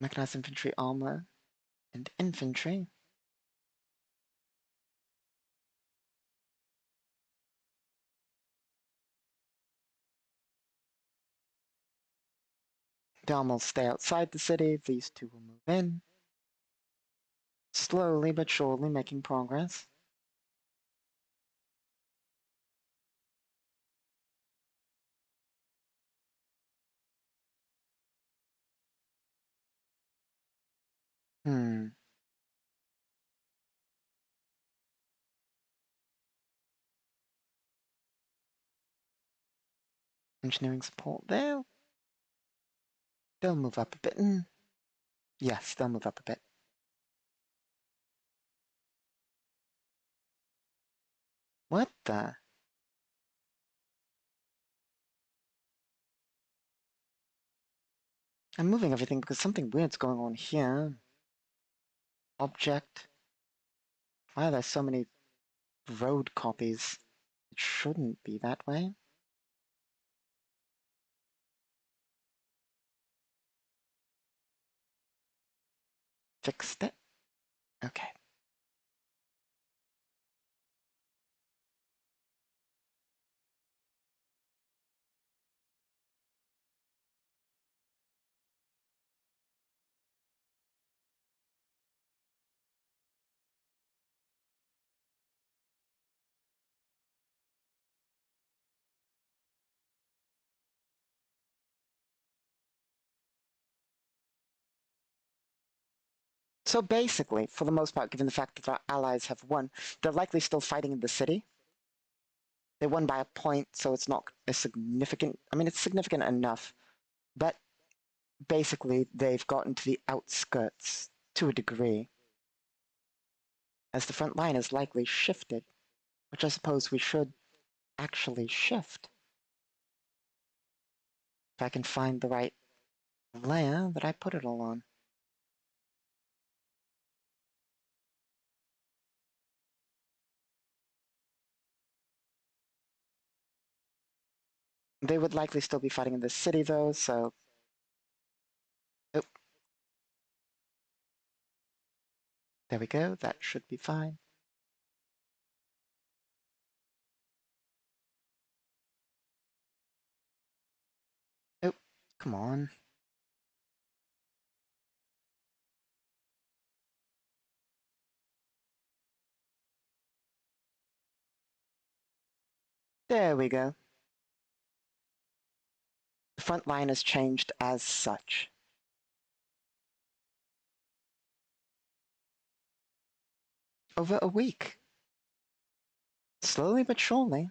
Mechanized infantry armor and infantry. The armor will stay outside the city. These two will move in. Slowly but surely making progress. Engineering support there. They'll move up a bit. Yes, they'll move up a bit. What the? I'm moving everything because something weird's going on here. Object. Why are there so many road copies? It shouldn't be that way. Fixed it. Okay. So basically, for the most part, given the fact that our allies have won, they're likely still fighting in the city. They won by a point, so it's not a significant... I mean, it's significant enough, but basically they've gotten to the outskirts to a degree, as the front line is likely shifted, which I suppose we should actually shift. If I can find the right layer that I put it all on. They would likely still be fighting in the city, though, so... Oh. There we go, that should be fine. Oh, Come on. There we go. The front line has changed as such. Over a week. Slowly but surely.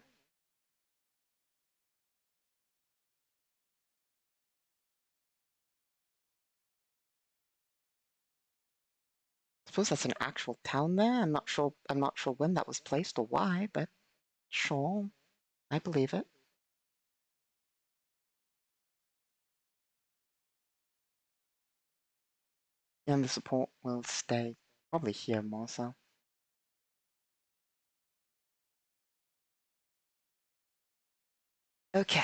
I suppose that's an actual town there. I'm not sure when that was placed or why, but sure. I believe it. And the support will stay probably here more so. Okay.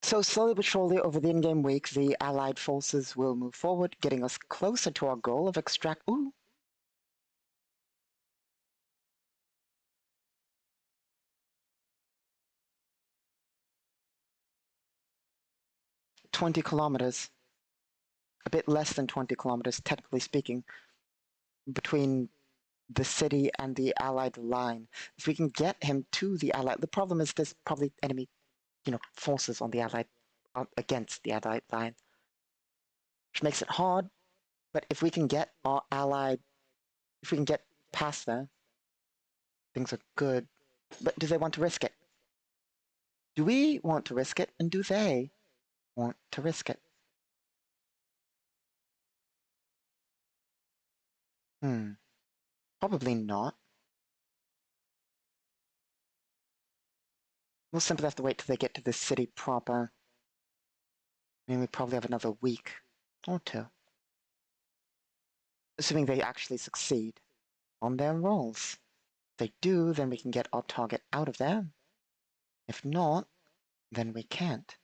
So slowly but surely over the in-game week, the Allied forces will move forward, getting us closer to our goal of extract. Ooh. 20 kilometers. A bit less than 20 kilometers, technically speaking, between the city and the Allied line. If we can get him to the Allied, the problem is there's probably enemy, forces on the Allied against the Allied line, which makes it hard. But if we can get our Allied, if we can get past there, things are good. But do they want to risk it? Do we want to risk it, and do they want to risk it? Probably not. We'll simply have to wait till they get to the city proper. I mean, we probably have another week or two. Assuming they actually succeed on their rolls. If they do, then we can get our target out of there. If not, then we can't.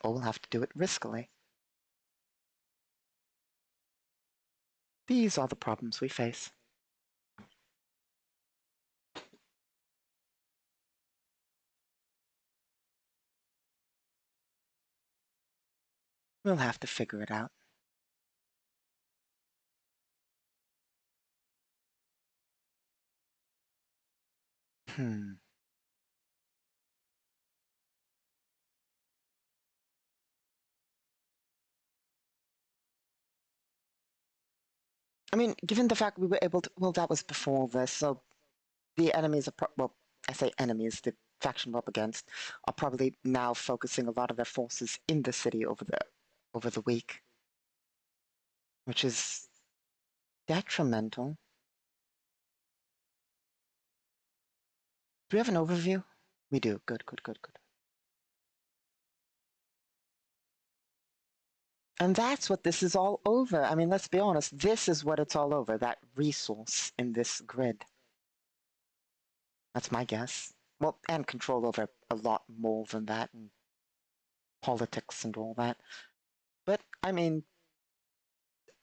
Or we'll have to do it riskily. These are the problems we face. We'll have to figure it out. Hmm. I mean, given the fact we were able to, well, that was before this, so the enemies are, well, I say enemies, the faction we're up against, are probably now focusing a lot of their forces in the city over the week, which is detrimental. Do we have an overview? We do. Good, good, good, good. And that's what this is all over. I mean, let's be honest. This is what it's all over, that resource in this grid. That's my guess. Well, and control over a lot more than that, and politics and all that. But, I mean,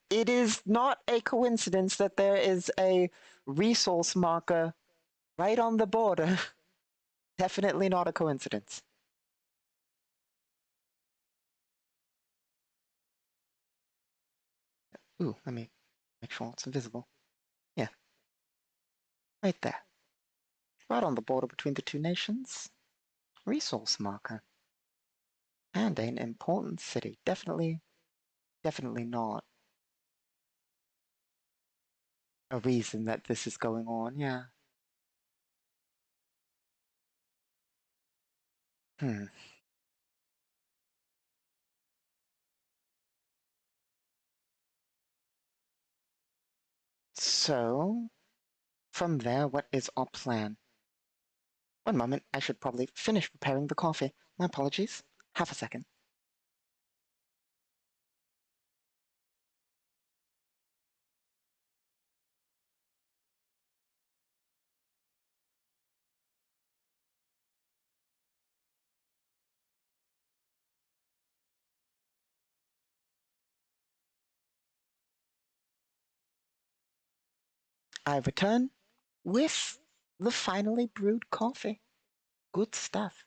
it is not a coincidence that there is a resource marker right on the border. Definitely not a coincidence. Ooh, let me make sure it's visible. Yeah, right there. Right on the border between the two nations. Resource marker. And an important city. Definitely not a reason that this is going on, yeah. Hmm. So, from there, what is our plan? One moment, I should probably finish preparing the coffee. My apologies. Half a second. I return with the finally brewed coffee. Good stuff.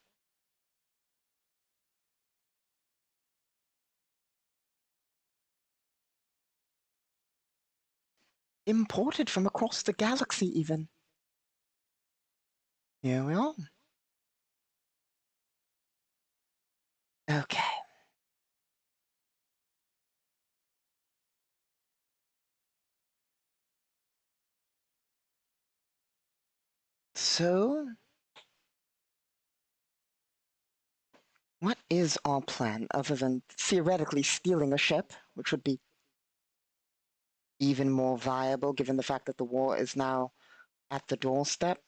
Imported from across the galaxy, even. Here we are. Okay. So, what is our plan other than theoretically stealing a ship, which would be even more viable given the fact that the war is now at the doorstep?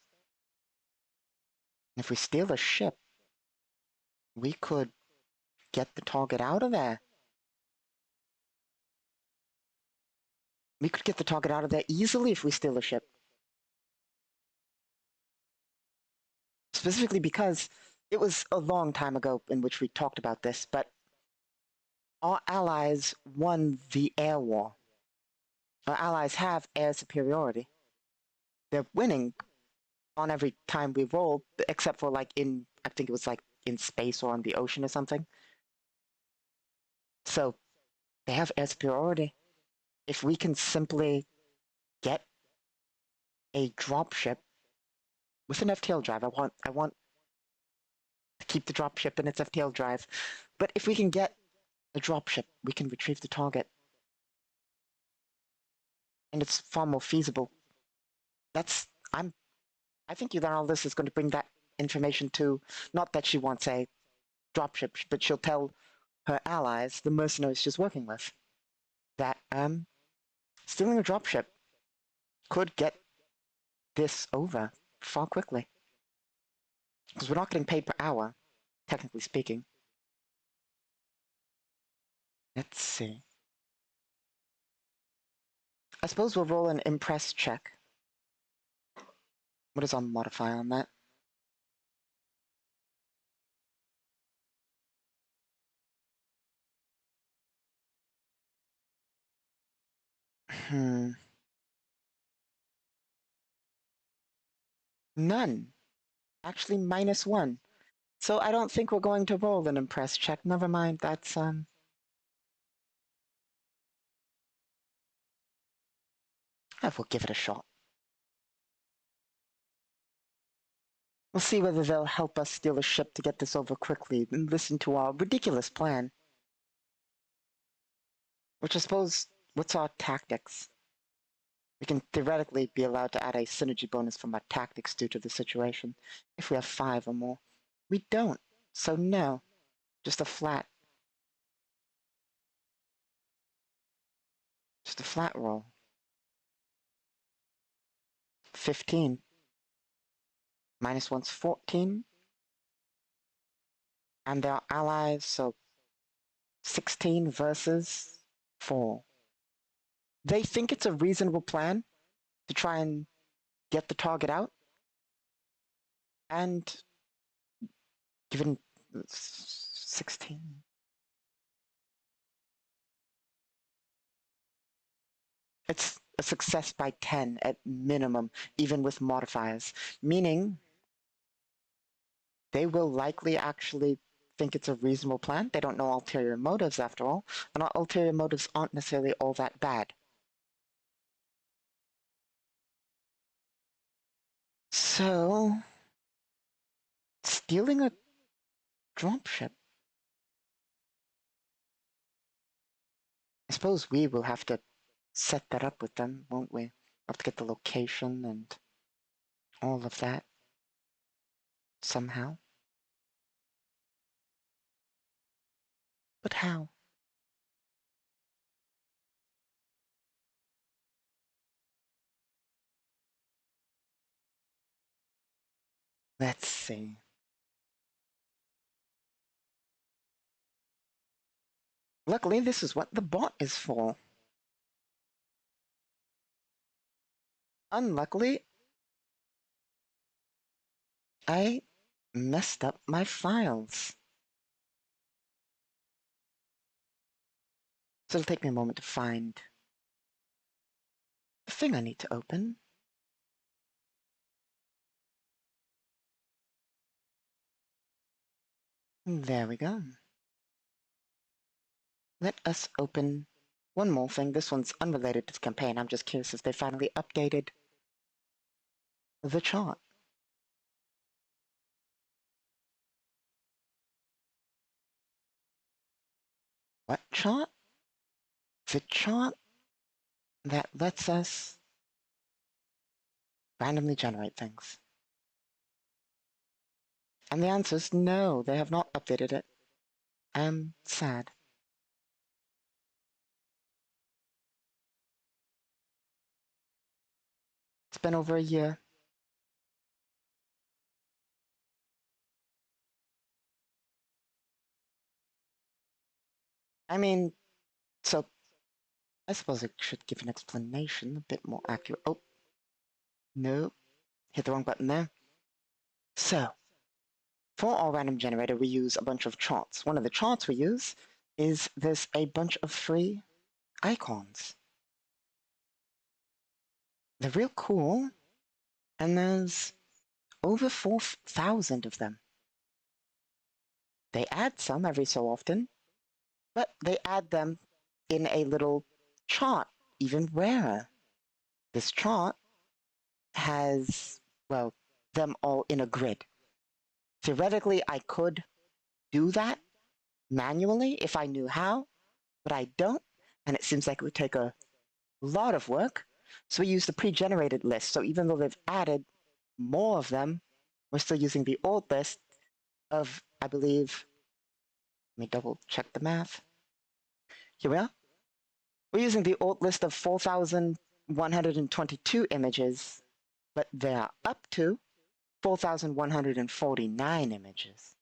If we steal a ship, we could get the target out of there. We could get the target out of there easily if we steal a ship. Specifically because it was a long time ago in which we talked about this, but our allies won the air war. Our allies have air superiority. They're winning on every time we roll, except for like in, I think it was like in space or on the ocean or something. So they have air superiority. If we can simply get a dropship with an FTL drive, I want to keep the dropship in its FTL drive. But if we can get a dropship, we can retrieve the target. And it's far more feasible. That's I think Eudalus is going to bring that information to, not that she wants a dropship, but she'll tell her allies, the mercenaries she's working with, that stealing a dropship could get this over far quickly. Because we're not getting paid per hour, technically speaking. Let's see. I suppose we'll roll an impress check. What is our modifier on that? None. Actually, -1. So I don't think we're going to roll an impress check. Never mind, that's we'll give it a shot. We'll see whether they'll help us steal a ship to get this over quickly and listen to our ridiculous plan. Which I suppose, what's our tactics? We can theoretically be allowed to add a synergy bonus from our tactics due to the situation, if we have 5 or more. We don't, so no. Just a flat. Just a flat roll. 15. -1's 14. And they're allies, so 16 versus 4. They think it's a reasonable plan to try and get the target out. And given 16. It's a success by 10 at minimum, even with modifiers, meaning they will likely actually think it's a reasonable plan. They don't know ulterior motives after all, and our ulterior motives aren't necessarily all that bad. So, stealing a dropship. I suppose we will have to set that up with them, won't we? Have to get the location and all of that somehow. But how? Let's see. Luckily, this is what the bot is for. Unluckily, I messed up my files. So it'll take me a moment to find the thing I need to open. There we go. Let us open One more thing, this one's unrelated to the campaign. I'm just curious if they finally updated the chart. What chart? The chart that lets us randomly generate things. And the answer is no, they have not updated it. I'm sad. It's been over a year. I mean, so I suppose I should give an explanation, a bit more accurate. Oh, no, hit the wrong button there. So, for our random generator, we use a bunch of charts. One of the charts we use is there's a bunch of free icons. They're real cool, and there's over 4,000 of them. They add some every so often, but they add them in a little chart, even rarer. This chart has, well, them all in a grid. Theoretically, I could do that manually if I knew how, but I don't, and it seems like it would take a lot of work. So we use the pre-generated list. So even though they've added more of them, we're still using the old list of, I believe, let me double check the math. Here we are. We're using the old list of 4,122 images, but they are up to 4,149 images.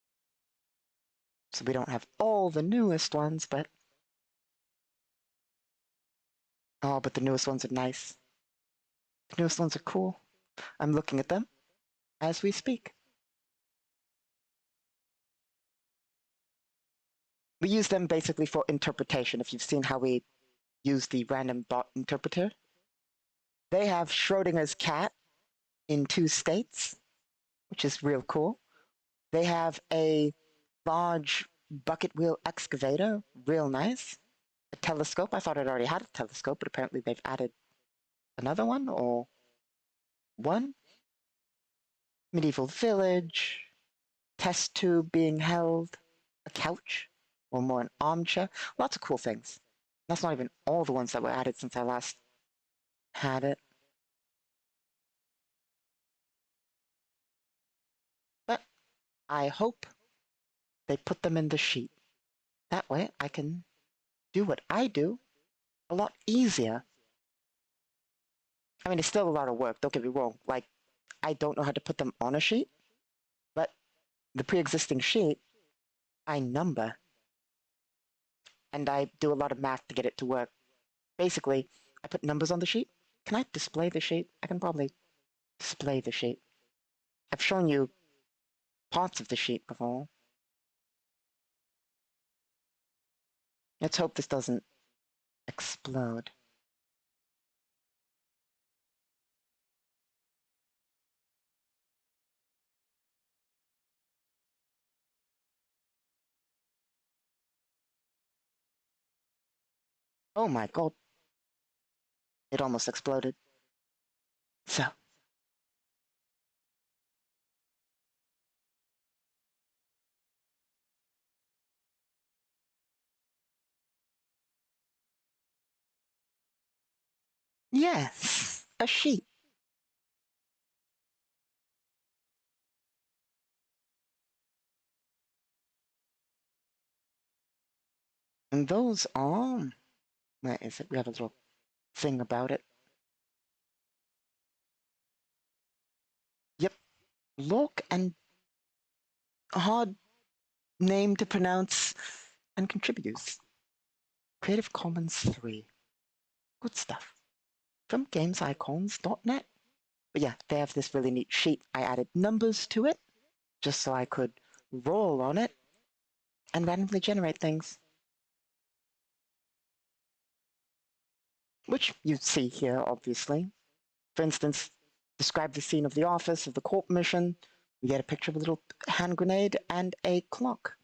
So we don't have all the newest ones, but oh, but the newest ones are nice. The newest ones are cool. I'm looking at them as we speak. We use them basically for interpretation. If you've seen how we use the random bot interpreter, they have Schrodinger's cat in 2 states, which is real cool. They have a large bucket wheel excavator, real nice. A telescope, I thought it already had a telescope, but apparently they've added another one or one. Medieval village, test tube being held, a couch, or more an armchair. Lots of cool things. That's not even all the ones that were added since I last had it. But I hope they put them in the sheet. That way I can do what I do a lot easier. I mean, it's still a lot of work, don't get me wrong. Like, I don't know how to put them on a sheet, but the pre-existing sheet, I number. And I do a lot of math to get it to work. Basically, I put numbers on the sheet. Can I display the sheet? I can probably display the sheet. I've shown you parts of the sheet before. Let's hope this doesn't explode. Oh my god. It almost exploded. So. Yes, a sheet. And those are... Where is it? We have a little thing about it. Yep. Look and hard name to pronounce and contributors. Creative Commons 3. Good stuff. From gamesicons.net. But yeah, they have this really neat sheet. I added numbers to it, just so I could roll on it and randomly generate things. Which you see here, obviously. For instance, describe the scene of the office of the corp mission. We get a picture of a little hand grenade and a clock.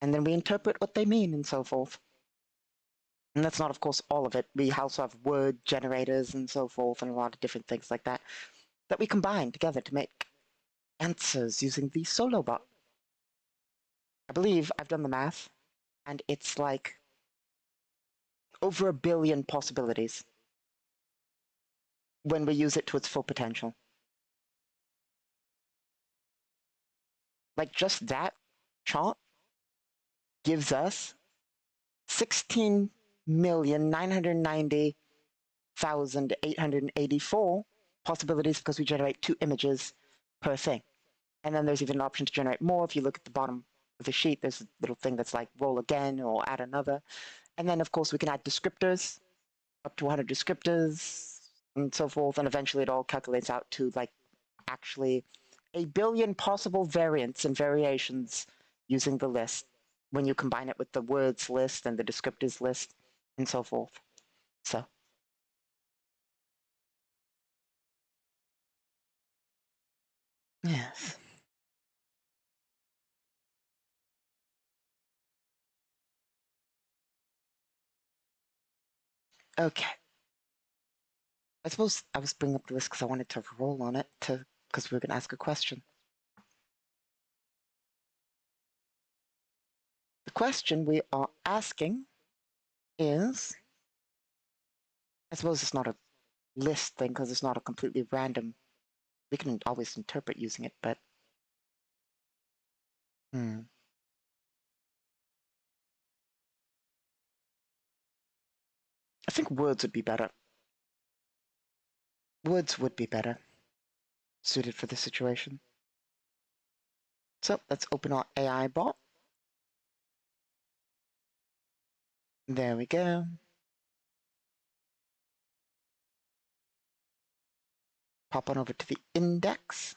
And then we interpret what they mean and so forth. And that's not, of course, all of it. We also have word generators and so forth, and a lot of different things like that that we combine together to make answers using the solo bot. I believe I've done the math, and it's like over 1 billion possibilities when we use it to its full potential. Like just that chart gives us 16,990,884 possibilities because we generate 2 images per thing. And then there's even an option to generate more. If you look at the bottom of the sheet, there's a little thing that's like roll again or add another. And then, of course, we can add descriptors, up to 100 descriptors, and so forth. And eventually it all calculates out to like actually 1 billion possible variants and variations using the list when you combine it with the words list and the descriptors list and so forth. So, yes. Okay. I suppose I was bringing up the list because I wanted to roll on it because we were going to ask a question. The question we are asking is, I suppose it's not a list thing because it's not a completely random. We can always interpret using it, but I think words would be better. Words would be better suited for this situation. So let's open our AI bot. There we go. Pop on over to the index.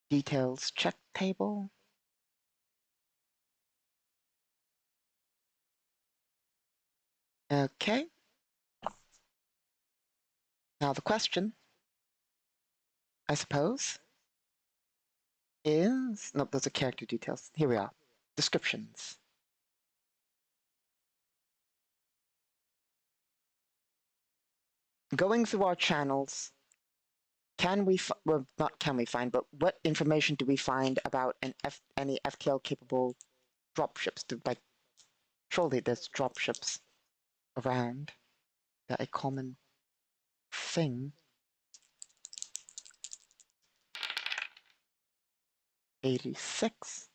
Details check table. Okay. Now the question, I suppose, is... Nope, those are character details. Here we are. Descriptions. Going through our channels, can we... Well, not can we find, but what information do we find about any FTL-capable dropships? Like, surely there's dropships around. They're a common thing. 86.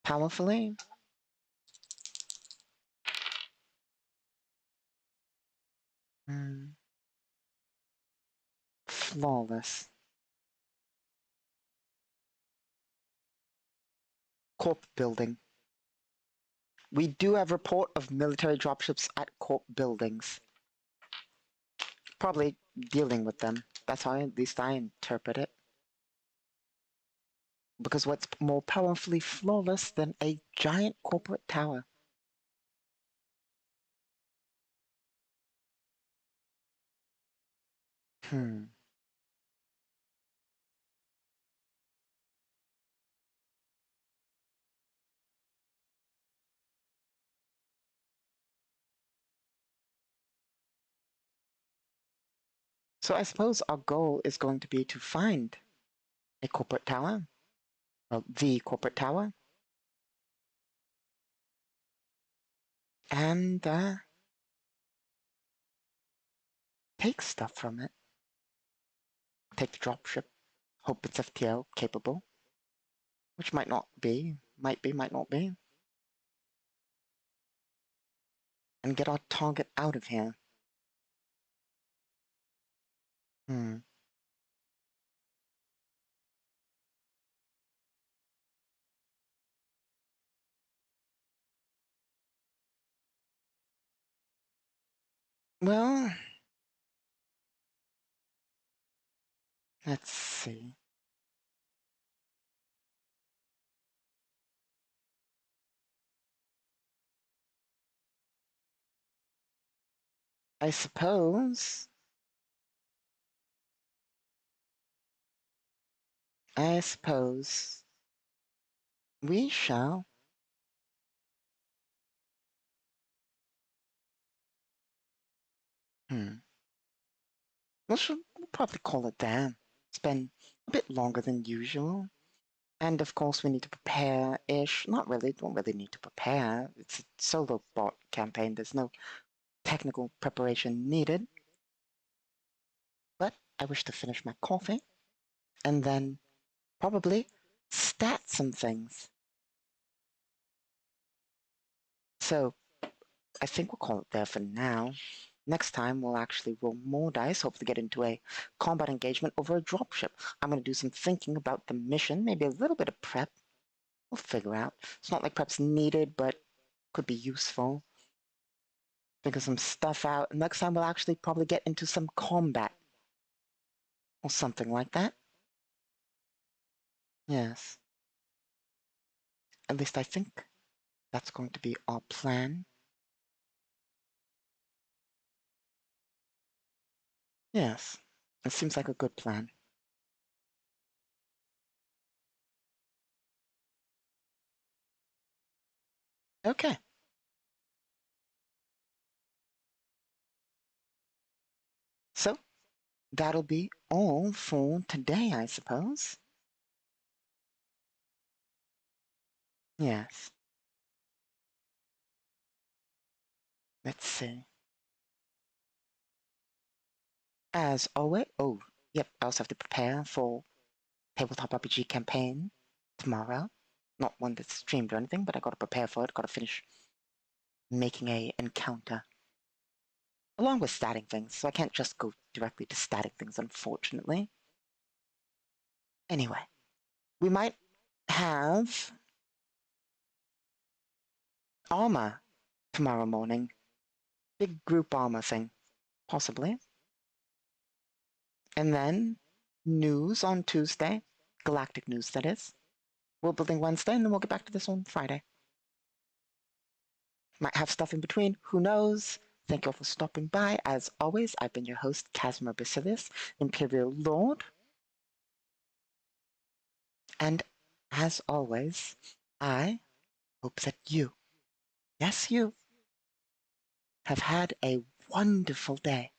Powerfully. Flawless. Corp building. We do have report of military dropships at corp buildings. Probably dealing with them. That's how at least I interpret it. Because what's more powerfully flawless than a giant corporate tower? So I suppose our goal is going to be to find a corporate tower. Well, the corporate tower. And take stuff from it. Take the dropship. Hope it's FTL capable. Which might not be. Might be, might not be. And get our target out of here. Well, let's see. I suppose I suppose we shall. We'll probably call it there. It's been a bit longer than usual. And of course, we need to prepare-ish. Not really, don't really need to prepare. It's a solo bot campaign. There's no technical preparation needed. But I wish to finish my coffee and then probably stat some things. So I think we'll call it there for now. Next time, we'll actually roll more dice, hopefully get into a combat engagement over a dropship. I'm going to do some thinking about the mission, maybe a little bit of prep. We'll figure out. It's not like prep's needed, but could be useful. Figure some stuff out. Next time, we'll actually probably get into some combat. Or something like that. Yes. At least I think that's going to be our plan. Yes. It seems like a good plan. Okay. So, that'll be all for today, I suppose. Yes. Let's see. As always, oh, yep, I also have to prepare for Tabletop RPG campaign tomorrow. Not one that's streamed or anything, but I gotta prepare for it, gotta finish making a encounter. Along with statting things, so I can't just go directly to statting things, unfortunately. Anyway, we might have armor tomorrow morning. Big group armor thing, possibly. And then news on Tuesday. Galactic news, that is. World building Wednesday, and then we'll get back to this on Friday. Might have stuff in between, who knows? Thank you all for stopping by. As always, I've been your host, Casimir Basilius, Imperial Lord. And as always, I hope that you, yes, you, have had a wonderful day.